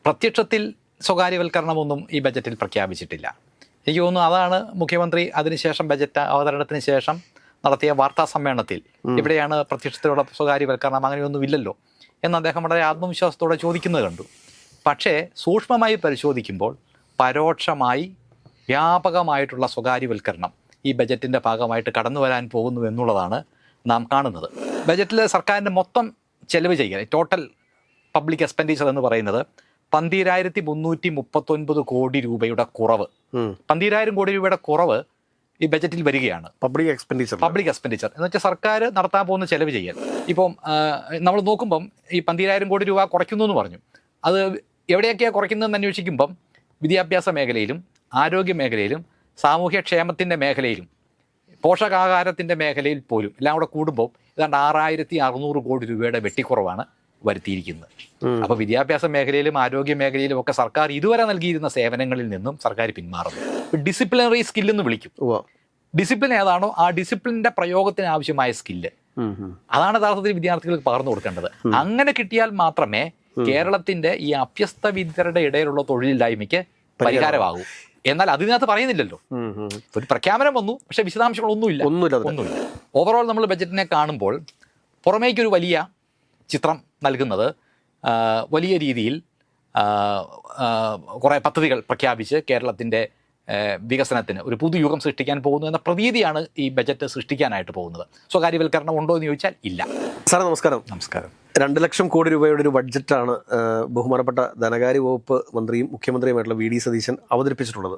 പ്രത്യക്ഷത്തിൽ സ്വകാര്യവൽക്കരണമൊന്നും ഈ ബജറ്റിൽ പ്രഖ്യാപിച്ചിട്ടില്ല. എനിക്ക് തോന്നുന്നു അതാണ് മുഖ്യമന്ത്രി അതിനുശേഷം ബജറ്റ് അവതരണത്തിന് ശേഷം നടത്തിയ വാർത്താ സമ്മേളനത്തിൽ ഇവിടെയാണ് പ്രത്യക്ഷത്തിലുള്ള സ്വകാര്യവൽക്കരണം അങ്ങനെയൊന്നും ഇല്ലല്ലോ എന്ന് അദ്ദേഹം വളരെ ആത്മവിശ്വാസത്തോടെ ചോദിക്കുന്നത് കണ്ടു. പക്ഷേ സൂക്ഷ്മമായി പരിശോധിക്കുമ്പോൾ പരോക്ഷമായി വ്യാപകമായിട്ടുള്ള സ്വകാര്യവൽക്കരണം ഈ ബജറ്റിൻ്റെ ഭാഗമായിട്ട് കടന്നു വരാൻ പോകുന്നു എന്നുള്ളതാണ് നാം കാണുന്നത്. ബജറ്റിൽ സർക്കാരിൻ്റെ മൊത്തം ചെലവ് ചെയ്യൽ ടോട്ടൽ പബ്ലിക് എക്സ്പെൻഡിച്ചർ എന്ന് പറയുന്നത് 12,339 കോടി രൂപയുടെ കുറവ്, 12,000 കോടി രൂപയുടെ കുറവ് ഈ ബജറ്റിൽ വരികയാണ്. പബ്ലിക് എക്സ്പെൻഡിച്ചർ എന്ന് വെച്ചാൽ സർക്കാർ നടത്താൻ പോകുന്ന ചെലവ് ചെയ്യൽ. ഇപ്പം നമ്മൾ നോക്കുമ്പം ഈ 12,000 കോടി രൂപ കുറയ്ക്കുന്നു എന്ന് പറഞ്ഞു. അത് എവിടെയൊക്കെയാണ് കുറയ്ക്കുന്നതെന്ന് അന്വേഷിക്കുമ്പം വിദ്യാഭ്യാസ മേഖലയിലും ആരോഗ്യ മേഖലയിലും സാമൂഹ്യക്ഷേമത്തിൻ്റെ മേഖലയിലും പോഷകാഹാരത്തിൻ്റെ മേഖലയിൽ പോലും എല്ലാം കൂടെ കൂടുമ്പോൾ ഏതാണ്ട് 6,600 കോടി രൂപയുടെ വെട്ടിക്കുറവാണ് വരുത്തിയിരിക്കുന്നത്. അപ്പോൾ വിദ്യാഭ്യാസ മേഖലയിലും ആരോഗ്യ മേഖലയിലും ഒക്കെ സർക്കാർ ഇതുവരെ നൽകിയിരുന്ന സേവനങ്ങളിൽ നിന്നും സർക്കാർ പിന്മാറുന്നു. ഡിസിപ്ലിനറി സ്കില്ലെന്ന് വിളിക്കും. ഡിസിപ്ലിൻ ഏതാണോ ആ ഡിസിപ്ലിൻ്റെ പ്രയോഗത്തിന് ആവശ്യമായ സ്കില്ല് അതാണ് യഥാർത്ഥത്തിൽ വിദ്യാർത്ഥികൾക്ക് പകർന്നു കൊടുക്കേണ്ടത്. അങ്ങനെ കിട്ടിയാൽ മാത്രമേ കേരളത്തിൻ്റെ ഈ അഭ്യസ്ത വിദ്യരുടെ ഇടയിലുള്ള തൊഴിലില്ലായ്മയ്ക്ക് പരിഹാരമാകൂ. എന്നാൽ അതിനകത്ത് പറയുന്നില്ലല്ലോ. ഒരു പ്രഖ്യാപനം വന്നു, പക്ഷെ വിശദാംശങ്ങളൊന്നുമില്ല. ഓവറോൾ നമ്മൾ ബജറ്റിനെ കാണുമ്പോൾ പുറമേക്കൊരു വലിയ ചിത്രം നൽകുന്നത് വലിയ രീതിയിൽ കുറേ പദ്ധതികൾ പ്രഖ്യാപിച്ച് കേരളത്തിൻ്റെ വികസനത്തിന് ഒരു പുതുയുഗം സൃഷ്ടിക്കാൻ പോകുന്നു എന്ന പ്രതീതിയാണ് ഈ ബജറ്റ് സൃഷ്ടിക്കാനായിട്ട് പോകുന്നത്. സ്വകാര്യവൽക്കരണം ഉണ്ടോ എന്ന് ചോദിച്ചാൽ ഇല്ല. സാറേ നമസ്കാരം. 2 ലക്ഷം കോടി രൂപയുടെ ഒരു ബഡ്ജറ്റാണ് ബഹുമാനപ്പെട്ട ധനകാര്യ വകുപ്പ് മന്ത്രിയും മുഖ്യമന്ത്രിയുമായിട്ടുള്ള വി ഡി സതീശൻ അവതരിപ്പിച്ചിട്ടുള്ളത്.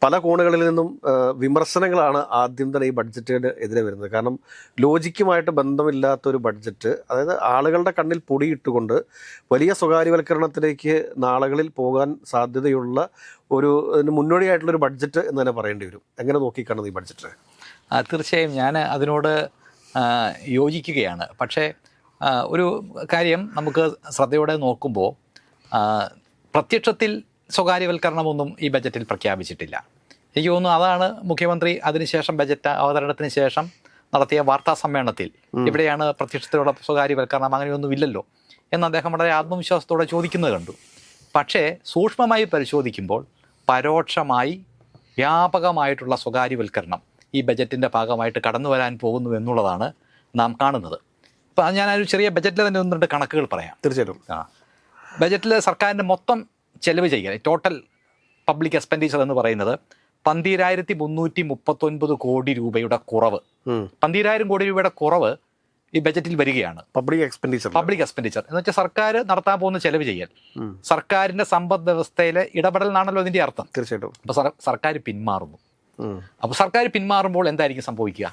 പല കോണുകളിൽ നിന്നും വിമർശനങ്ങളാണ് ആദ്യം തന്നെ ഈ ബഡ്ജറ്റിന് എതിരെ വരുന്നത്. കാരണം ലോജിക്കുമായിട്ട് ബന്ധമില്ലാത്തൊരു ബഡ്ജറ്റ്, അതായത് ആളുകളുടെ കണ്ണിൽ പൊടിയിട്ടുകൊണ്ട് വലിയ സ്വകാര്യവൽക്കരണത്തിലേക്ക് നാളുകളിൽ പോകാൻ സാധ്യതയുള്ള ഒരു മുന്നോടിയായിട്ടുള്ളൊരു ബഡ്ജറ്റ് എന്ന് തന്നെ പറയേണ്ടി വരും. എങ്ങനെ നോക്കിക്കാണുന്നത് ഈ ബഡ്ജറ്റ്? തീർച്ചയായും ഞാൻ അതിനോട് യോജിക്കുകയാണ്. പക്ഷേ ഒരു കാര്യം നമുക്ക് ശ്രദ്ധയോടെ നോക്കുമ്പോൾ പ്രത്യക്ഷത്തിൽ സ്വകാര്യവൽക്കരണമൊന്നും ഈ ബജറ്റിൽ പ്രഖ്യാപിച്ചിട്ടില്ല. എനിക്ക് തോന്നുന്നു അതാണ് മുഖ്യമന്ത്രി അതിനുശേഷം ബജറ്റ് അവതരണത്തിന് ശേഷം നടത്തിയ വാർത്താ സമ്മേളനത്തിൽ ഇവിടെയാണ് പ്രത്യക്ഷത്തിലുള്ള സ്വകാര്യവൽക്കരണം അങ്ങനെയൊന്നും ഇല്ലല്ലോ എന്ന് അദ്ദേഹം വളരെ ആത്മവിശ്വാസത്തോടെ ചോദിക്കുന്നത് കണ്ടു. പക്ഷേ സൂക്ഷ്മമായി പരിശോധിക്കുമ്പോൾ പരോക്ഷമായി വ്യാപകമായിട്ടുള്ള സ്വകാര്യവൽക്കരണം ഈ ബജറ്റിൻ്റെ ഭാഗമായിട്ട് കടന്നു വരാൻ പോകുന്നു എന്നുള്ളതാണ് നാം കാണുന്നത്. അപ്പോൾ ഞാനൊരു ചെറിയ ബജറ്റിൽ തന്നെ 1-2 കണക്കുകൾ പറയാം. തീർച്ചയായിട്ടും. ബജറ്റിൽ സർക്കാരിൻ്റെ മൊത്തം ചെലവ് ചെയ്യൽ ടോട്ടൽ പബ്ലിക് എക്സ്പെൻഡിച്ചർ എന്ന് പറയുന്നത് 12,339 കോടി രൂപയുടെ കുറവ്, 12,000 കോടി രൂപയുടെ കുറവ് ഈ ബജറ്റിൽ വരികയാണ്. പബ്ലിക് എക്സ്പെൻഡിച്ചർ എന്ന് വെച്ചാൽ സർക്കാർ നടത്താൻ പോകുന്ന ചെലവ് ചെയ്യൽ, സർക്കാരിൻ്റെ സമ്പദ് വ്യവസ്ഥയിലെ ഇടപെടൽ എന്നാണല്ലോ ഇതിൻ്റെ അർത്ഥം. തീർച്ചയായിട്ടും. അപ്പോൾ സർക്കാർ പിന്മാറുന്നു. അപ്പോൾ സർക്കാർ പിന്മാറുമ്പോൾ എന്തായിരിക്കും സംഭവിക്കുക?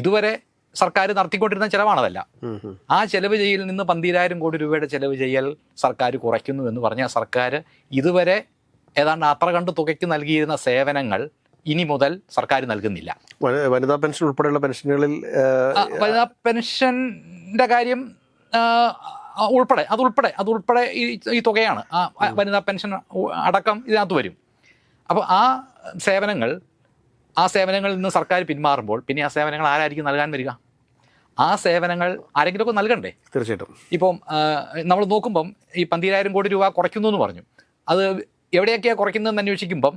ഇതുവരെ സർക്കാർ നടത്തിക്കൊണ്ടിരുന്ന ചെലവാണതല്ല. ആ ചെലവ് ചെയ്യലിൽ നിന്ന് 12,000 കോടി രൂപയുടെ ചെലവ് ചെയ്യൽ സർക്കാർ കുറയ്ക്കുന്നു എന്ന് പറഞ്ഞാൽ സർക്കാർ ഇതുവരെ ഏതാണ്ട് അത്ര കണ്ട് തുകയ്ക്ക് നൽകിയിരുന്ന സേവനങ്ങൾ ഇനി മുതൽ സർക്കാർ നൽകുന്നില്ല. വനിതാ പെൻഷൻ ഉൾപ്പെടെയുള്ള പെൻഷനുകളിൽ വനിതാ പെൻഷൻ്റെ കാര്യം അതുൾപ്പെടെ ഈ തുകയാണ്. വനിതാ പെൻഷൻ അടക്കം ഇതിനകത്ത് വരും. അപ്പോൾ ആ സേവനങ്ങളിൽ നിന്ന് സർക്കാർ പിന്മാറുമ്പോൾ പിന്നെ ആ സേവനങ്ങൾ ആരായിരിക്കും നൽകാൻ വരിക? ആ സേവനങ്ങൾ ആരെങ്കിലുമൊക്കെ നൽകണ്ടേ? തീർച്ചയായിട്ടും. ഇപ്പം നമ്മൾ നോക്കുമ്പം ഈ 12,000 കോടി രൂപ കുറയ്ക്കുന്നു എന്ന് പറഞ്ഞു. അത് എവിടെയൊക്കെയാണ് കുറയ്ക്കുന്നതെന്ന് അന്വേഷിക്കുമ്പം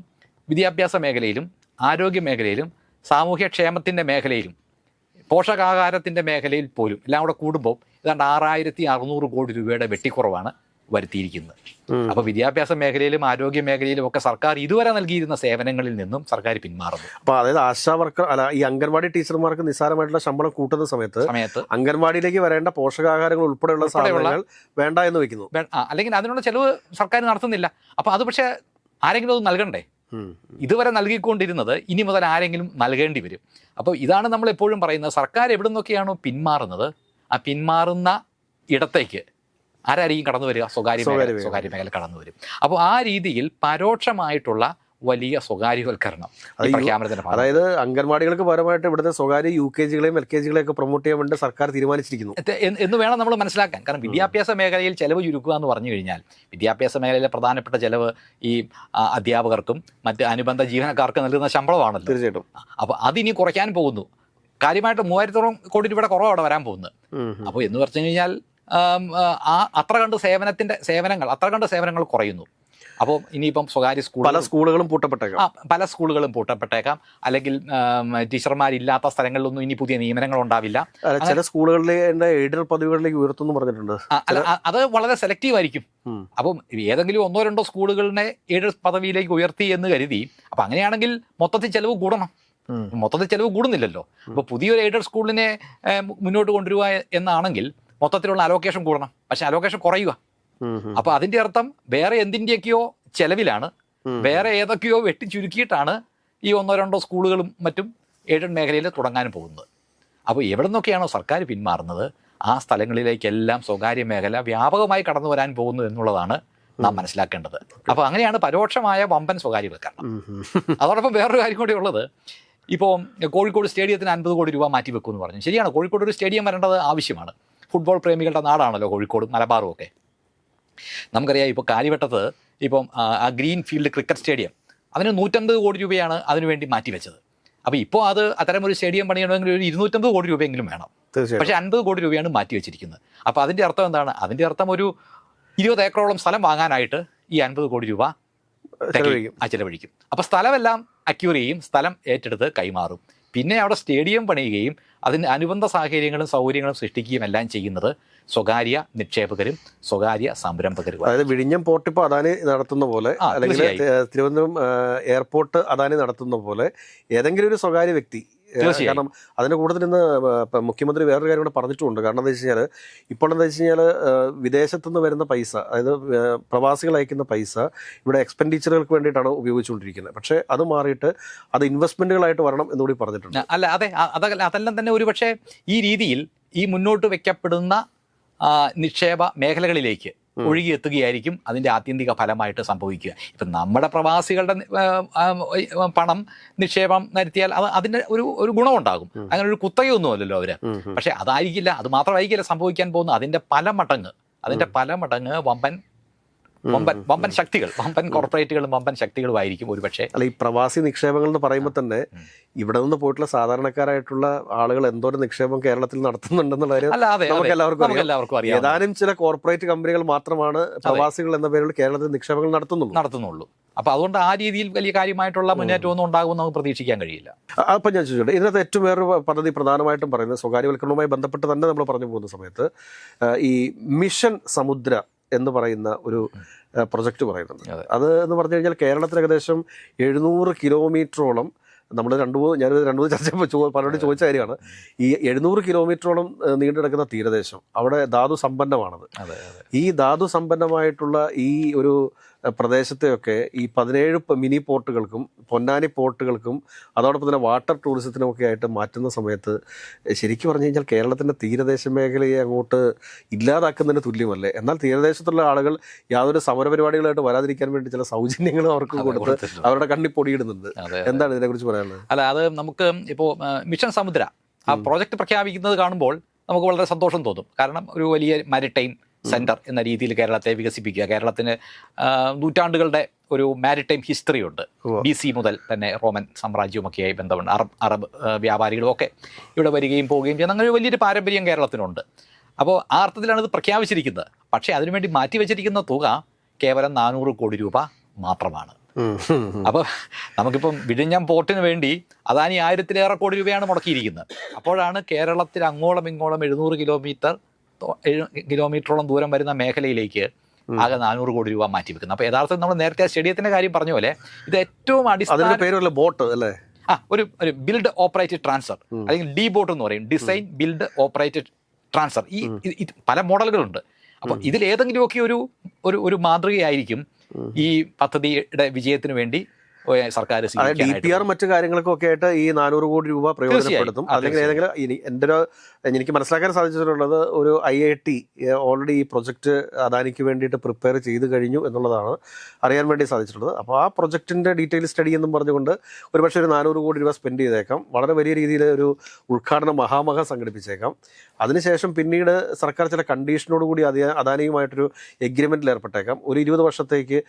വിദ്യാഭ്യാസ മേഖലയിലും ആരോഗ്യ മേഖലയിലും സാമൂഹ്യക്ഷേമത്തിൻ്റെ മേഖലയിലും പോഷകാഹാരത്തിൻ്റെ മേഖലയിൽ പോലും എല്ലാം കൂടെ കൂടുമ്പോൾ ഏതാണ്ട് 6,600 കോടി രൂപയുടെ വെട്ടിക്കുറവാണ് വരുത്തിയിരിക്കുന്നത്. അപ്പോൾ വിദ്യാഭ്യാസ മേഖലയിലും ആരോഗ്യ മേഖലയിലും ഒക്കെ സർക്കാർ ഇതുവരെ നൽകിയിരുന്ന സേവനങ്ങളിൽ നിന്നും സർക്കാർ പിന്മാറുന്നു. അപ്പോൾ അതായത് ആശാ വർക്കർ ഈ അംഗൻവാടി ടീച്ചർമാർക്ക് നിസ്സാരമായിട്ടുള്ള ശമ്പളം കൂട്ടുന്ന സമയത്ത് അംഗൻവാടിയിലേക്ക് വരേണ്ട പോഷകാഹാരങ്ങൾ ഉൾപ്പെടെയുള്ള സാധനങ്ങൾ വേണ്ട എന്ന് വെക്കുന്നു. അല്ലെങ്കിൽ അതിനുള്ള ചെലവ് സർക്കാർ നടത്തുന്നില്ല. അപ്പോൾ അത് പക്ഷേ ആരെങ്കിലും അത് നൽകണ്ടേ? ഇതുവരെ നൽകിക്കൊണ്ടിരുന്നത് ഇനി മുതൽ ആരെങ്കിലും നൽകേണ്ടി വരും. അപ്പോൾ ഇതാണ് നമ്മൾ എപ്പോഴും പറയുന്നത്, സർക്കാർ എവിടെ നിന്നൊക്കെയാണോ പിന്മാറുന്നത് ആ പിന്മാറുന്ന ഇടത്തേക്ക് ആരായിരിക്കും കടന്നു വരിക? സ്വകാര്യ മേഖല കടന്നു വരും. അപ്പോൾ ആ രീതിയിൽ പരോക്ഷമായിട്ടുള്ള വലിയ സ്വകാര്യവൽക്കരണം അതായത് അംഗൻവാടികൾക്ക് പരമായിട്ട് ഇവിടുത്തെ സ്വകാര്യ UKG-കളെയും LKG-കളെയൊക്കെ പ്രൊമോട്ട് ചെയ്യാൻ വേണ്ടി സർക്കാർ തീരുമാനിച്ചിരിക്കുന്നു എന്ന് വേണം നമ്മൾ മനസ്സിലാക്കാൻ. കാരണം വിദ്യാഭ്യാസ മേഖലയിൽ ചെലവ് ചുരുക്കുക എന്ന് പറഞ്ഞു കഴിഞ്ഞാൽ വിദ്യാഭ്യാസ മേഖലയിലെ പ്രധാനപ്പെട്ട ചെലവ് ഈ അധ്യാപകർക്കും മറ്റ് അനുബന്ധ ജീവനക്കാർക്കും നൽകുന്ന ശമ്പളമാണല്ലോ. തീർച്ചയായിട്ടും. അപ്പോൾ അതിനി കുറയ്ക്കാൻ പോകുന്നു. കാര്യമായിട്ട് 3,000 കോടി രൂപയുടെ കുറവ് അവിടെ വരാൻ പോകുന്നത്. അപ്പോൾ എന്ന് പറഞ്ഞു കഴിഞ്ഞാൽ അത്ര കണ്ട് സേവനങ്ങൾ കുറയുന്നു. അപ്പോൾ ഇനിയിപ്പം സ്വകാര്യ പല സ്കൂളുകളും പൂട്ടപ്പെട്ടേക്കാം, അല്ലെങ്കിൽ ടീച്ചർമാരില്ലാത്ത സ്ഥലങ്ങളിലൊന്നും ഇനി പുതിയ നിയമനങ്ങൾ ഉണ്ടാവില്ല. ചില സ്കൂളുകളിലെ എയ്ഡഡ് പദവികളിലേക്ക് ഉയർത്തുന്നു പറഞ്ഞിട്ടുണ്ട്. അത് വളരെ സെലക്റ്റീവ് ആയിരിക്കും. അപ്പം ഏതെങ്കിലും 1-2 സ്കൂളുകളിനെ എയ്ഡഡ് പദവിയിലേക്ക് ഉയർത്തി എന്ന് കരുതി, അപ്പം അങ്ങനെയാണെങ്കിൽ മൊത്തത്തിൽ ചെലവ് കൂടുന്നില്ലല്ലോ. അപ്പോൾ പുതിയൊരു എയ്ഡഡ് സ്കൂളിനെ മുന്നോട്ട് കൊണ്ടുവരിക എന്നാണെങ്കിൽ മൊത്തത്തിലുള്ള അലോക്കേഷൻ കൂടണം, പക്ഷെ അലോക്കേഷൻ കുറയുക. അപ്പൊ അതിന്റെ അർത്ഥം വേറെ എന്തിന്റെയൊക്കെയോ ചെലവിലാണ്, വേറെ ഏതൊക്കെയോ വെട്ടി ചുരുക്കിയിട്ടാണ് ഈ 1-2 സ്കൂളുകളും മറ്റും എയ്ഡഡ് മേഖലയിൽ തുടങ്ങാനും പോകുന്നത്. അപ്പോൾ എവിടെ നിന്നൊക്കെയാണോ സർക്കാർ പിന്മാറുന്നത്, ആ സ്ഥലങ്ങളിലേക്കെല്ലാം സ്വകാര്യ മേഖല വ്യാപകമായി കടന്നു വരാൻ പോകുന്നു എന്നുള്ളതാണ് നാം മനസ്സിലാക്കേണ്ടത്. അപ്പോൾ അങ്ങനെയാണ് പരോക്ഷമായ വമ്പൻ സ്വകാര്യവൽക്കരണം. അതോടൊപ്പം വേറൊരു കാര്യം കൂടി ഉള്ളത്, ഇപ്പോൾ കോഴിക്കോട് സ്റ്റേഡിയത്തിന് 50 കോടി രൂപ മാറ്റി വെക്കുമെന്ന് പറഞ്ഞു. ശരിയാണ്, കോഴിക്കോട് ഒരു സ്റ്റേഡിയം വരേണ്ടത് ആവശ്യമാണ്. ഫുട്ബോൾ പ്രേമികളുടെ നാടാണല്ലോ കോഴിക്കോടും മലബാറും ഒക്കെ. നമുക്കറിയാം, ഇപ്പോൾ കാര്യവട്ടത്ത് ഇപ്പം ആ ഗ്രീൻ ഫീൽഡ് ക്രിക്കറ്റ് സ്റ്റേഡിയം, അതിന് 150 കോടി രൂപയാണ് അതിനുവേണ്ടി മാറ്റിവെച്ചത്. അപ്പോൾ ഇപ്പോൾ അത് അത്തരമൊരു സ്റ്റേഡിയം പണിയണമെങ്കിൽ ഒരു 250 കോടി രൂപയെങ്കിലും വേണം. പക്ഷേ 50 കോടി രൂപയാണ് മാറ്റിവെച്ചിരിക്കുന്നത്. അപ്പോൾ അതിൻ്റെ അർത്ഥം എന്താണ്? അതിൻ്റെ അർത്ഥം ഒരു 20 ഏക്കറോളം സ്ഥലം വാങ്ങാനായിട്ട് ഈ 50 കോടി രൂപ ചെലവഴിക്കും. അപ്പോൾ സ്ഥലമെല്ലാം അക്യൂർ ചെയ്യും, സ്ഥലം ഏറ്റെടുത്ത് കൈമാറും. പിന്നെ അവിടെ സ്റ്റേഡിയം പണിയുകയും അതിന് അനുബന്ധ സാഹചര്യങ്ങളും സൗകര്യങ്ങളും സൃഷ്ടിക്കുകയും എല്ലാം ചെയ്യുന്നത് സ്വകാര്യ നിക്ഷേപകരും സ്വകാര്യ സംരംഭകരും. അതായത് വിഴിഞ്ഞം പോർട്ട് ഇപ്പോൾ അദാനി നടത്തുന്ന പോലെ, അല്ലെങ്കിൽ തിരുവനന്തപുരം എയർപോർട്ട് അദാനി നടത്തുന്ന പോലെ ഏതെങ്കിലും ഒരു സ്വകാര്യ വ്യക്തി. കാരണം അതിൻ്റെ കൂട്ടത്തിൽ ഇന്ന് മുഖ്യമന്ത്രി വേറൊരു കാര്യം കൂടെ പറഞ്ഞിട്ടുമുണ്ട്. കാരണം എന്താ വെച്ച് കഴിഞ്ഞാൽ, ഇപ്പോൾ എന്താ വെച്ച് കഴിഞ്ഞാൽ വിദേശത്തുനിന്ന് വരുന്ന പൈസ, അതായത് പ്രവാസികൾ അയക്കുന്ന പൈസ ഇവിടെ എക്സ്പെൻഡിച്ചറുകൾക്ക് വേണ്ടിയിട്ടാണ് ഉപയോഗിച്ചുകൊണ്ടിരിക്കുന്നത്. പക്ഷേ അത് മാറിയിട്ട് അത് ഇൻവെസ്റ്റ്മെന്റുകളായിട്ട് വരണം എന്നുകൂടി പറഞ്ഞിട്ടുണ്ട്. അതെല്ലാം തന്നെ ഒരുപക്ഷെ ഈ രീതിയിൽ ഈ മുന്നോട്ട് വെക്കപ്പെടുന്ന നിക്ഷേപ മേഖലകളിലേക്ക് ഒഴുകിയെത്തുകയായിരിക്കും അതിൻ്റെ ആത്യന്തിക ഫലമായിട്ട് സംഭവിക്കുക. ഇപ്പം നമ്മുടെ പ്രവാസികളുടെ പണം നിക്ഷേപം നടത്തിയാൽ അതിൻ്റെ ഒരു ഗുണമുണ്ടാകും. അങ്ങനെ ഒരു കുത്തകയൊന്നുമല്ലല്ലോ അവർ. പക്ഷെ അതായിരിക്കില്ല, അത് മാത്രമായിരിക്കില്ല സംഭവിക്കാൻ പോകുന്നത്. അതിൻ്റെ പല മടങ്ങ് വമ്പൻ ശക്തികൾ, വമ്പൻ കോർപ്പറേറ്റുകളും വമ്പൻ ശക്തികളുമായിരിക്കും ഒരുപക്ഷെ. അല്ല, ഈ പ്രവാസി നിക്ഷേപങ്ങൾ എന്ന് പറയുമ്പോൾ തന്നെ ഇവിടെ നിന്ന് പോയിട്ടുള്ള സാധാരണക്കാരായിട്ടുള്ള ആളുകൾ എന്തോരം നിക്ഷേപം കേരളത്തിൽ നടത്തുന്നുണ്ടെന്നുള്ള കാര്യം നമുക്ക് എല്ലാവർക്കും അറിയാം. ഏതാനും ചില കോർപ്പറേറ്റ് കമ്പനികൾ മാത്രമാണ് പ്രവാസികൾ എന്ന പേരിൽ കേരളത്തിൽ നിക്ഷേപങ്ങൾ നടത്തുന്നുള്ളൂ. അപ്പൊ അതുകൊണ്ട് ആ രീതിയിൽ വലിയ കാര്യമായിട്ടുള്ള മുന്നേറ്റമൊന്നും ഉണ്ടാകുമെന്ന് നമുക്ക് പ്രതീക്ഷിക്കാൻ കഴിയില്ല. അപ്പം ഞാൻ ചോദിച്ചോട്ടെ, ഇതിനകത്ത് ഏറ്റവും വേറൊരു പദ്ധതി പ്രധാനമായിട്ടും പറയുന്നത് സ്വകാര്യവൽക്കരണവുമായി ബന്ധപ്പെട്ട് തന്നെ നമ്മൾ പറഞ്ഞു പോകുന്ന സമയത്ത് ഈ മിഷൻ സമുദ്ര എന്ന് പറയുന്ന ഒരു പ്രൊജക്റ്റ് പറയുന്നുണ്ട്. അത് എന്ന് പറഞ്ഞു കഴിഞ്ഞാൽ കേരളത്തിൽ ഏകദേശം 700 കിലോമീറ്ററോളം, നമ്മൾ ഞാനൊരു 2-3 ചർച്ച പലരോട് ചോദിച്ച കാര്യമാണ്, ഈ 700 കിലോമീറ്ററോളം നീണ്ടു കിടക്കുന്ന തീരദേശം അവിടെ ധാതു സമ്പന്നമാണത്. ഈ ധാതു സമ്പന്നമായിട്ടുള്ള ഈ ഒരു പ്രദേശത്തെയൊക്കെ ഈ 17 മിനി പോർട്ടുകൾക്കും പൊന്നാനി പോർട്ടുകൾക്കും അതോടൊപ്പം തന്നെ വാട്ടർ ടൂറിസത്തിനുമൊക്കെ ആയിട്ട് മാറ്റുന്ന സമയത്ത് ശരിക്കും പറഞ്ഞു കഴിഞ്ഞാൽ കേരളത്തിൻ്റെ തീരദേശ മേഖലയെ അങ്ങോട്ട് ഇല്ലാതാക്കുന്നതിന് തുല്യമല്ലേ? എന്നാൽ തീരദേശത്തുള്ള ആളുകൾ യാതൊരു സമരപരിപാടികളായിട്ട് വരാതിരിക്കാൻ വേണ്ടി ചില സൗജന്യങ്ങളും അവർക്ക് കൊടുത്ത് അവരുടെ കണ്ണി പൊടിയിടുന്നുണ്ട്. എന്താണ് ഇതിനെക്കുറിച്ച് പറയാനുള്ളത്? അല്ല, അത് നമുക്ക് ഇപ്പോൾ മിഷൻ സമുദ്ര ആ പ്രോജക്റ്റ് പ്രഖ്യാപിക്കുന്നത് കാണുമ്പോൾ നമുക്ക് വളരെ സന്തോഷം തോന്നും. കാരണം ഒരു വലിയ മാരിടൈം സെൻറ്റർ എന്ന രീതിയിൽ കേരളത്തെ വികസിപ്പിക്കുക. കേരളത്തിന് നൂറ്റാണ്ടുകളുടെ ഒരു മാരിടൈം ഹിസ്റ്ററി ഉണ്ട്. BC മുതൽ തന്നെ റോമൻ സാമ്രാജ്യവുമൊക്കെയായി ബന്ധമുണ്ട്. അറബ് വ്യാപാരികളും ഒക്കെ ഇവിടെ വരികയും പോവുകയും ചെയ്യുന്ന അങ്ങനെ ഒരു വലിയൊരു പാരമ്പര്യം കേരളത്തിനുണ്ട്. അപ്പോൾ ആ അർത്ഥത്തിലാണ് ഇത് പ്രഖ്യാപിച്ചിരിക്കുന്നത്. പക്ഷേ അതിനുവേണ്ടി മാറ്റിവെച്ചിരിക്കുന്ന തുക കേവലം 400 കോടി രൂപ മാത്രമാണ്. അപ്പോൾ നമുക്കിപ്പം വിഴിഞ്ഞം പോർട്ടിന് വേണ്ടി അദാനി 1000-ലേറെ കോടി രൂപയാണ് മുടക്കിയിരിക്കുന്നത്. അപ്പോഴാണ് കേരളത്തിൽ അങ്ങോളം ഇങ്ങോളം 700 കിലോമീറ്ററോളം ദൂരം വരുന്ന മേഖലയിലേക്ക് ആകെ 400 കോടി രൂപ മാറ്റിവെക്കുന്നത്. അപ്പോൾ യഥാർത്ഥത്തിൽ നമ്മൾ നേരത്തെ സ്റ്റേഡിയത്തിന്റെ കാര്യം പറഞ്ഞ പോലെ ഇത് ഏറ്റവും അടിസ്ഥാന ബോട്ട് അല്ലേ, ഒരു ബിൽഡ് ഓപ്പറേറ്റഡ് ട്രാൻസ്ഫർ, അല്ലെങ്കിൽ ഡി ബോട്ട് എന്ന് പറയും, ഡിസൈൻ ബിൽഡ് ഓപ്പറേറ്റഡ് ട്രാൻസ്ഫർ. ഈ പല മോഡലുകളുണ്ട്. അപ്പോൾ ഇതിൽ ഏതെങ്കിലുമൊക്കെ ഒരു മാതൃകയായിരിക്കും ഈ പദ്ധതിയുടെ വിജയത്തിന് വേണ്ടി സർക്കാർ DPR മറ്റു കാര്യങ്ങൾക്കൊക്കെ ആയിട്ട് ഈ 400 കോടി രൂപ പ്രയോജനപ്പെടുത്തും. അല്ലെങ്കിൽ ഏതെങ്കിലും എനിക്ക് മനസ്സിലാക്കാൻ സാധിച്ചിട്ടുള്ളത് ഒരു IIT ഓൾറെഡി ഈ പ്രൊജക്റ്റ് അദാനിക്ക് വേണ്ടിയിട്ട് പ്രിപ്പയർ ചെയ്ത് കഴിഞ്ഞു എന്നുള്ളതാണ് അറിയാൻ വേണ്ടി സാധിച്ചിട്ടുള്ളത്. അപ്പോൾ ആ പ്രൊജക്റ്റിൻ്റെ ഡീറ്റെയിൽ സ്റ്റഡി എന്നും പറഞ്ഞുകൊണ്ട് ഒരുപക്ഷെ ഒരു 400 കോടി രൂപ സ്പെൻഡ് ചെയ്തേക്കാം. വളരെ വലിയ രീതിയിൽ ഒരു ഉദ്ഘാടന മഹാമഹ സംഘടിപ്പിച്ചേക്കാം. അതിനുശേഷം പിന്നീട് സർക്കാർ ചില കണ്ടീഷനോടുകൂടി അദാനിയുമായിട്ടൊരു എഗ്രിമെൻറ്റിൽ ഏർപ്പെട്ടേക്കാം. ഒരു 20 വർഷത്തേക്ക്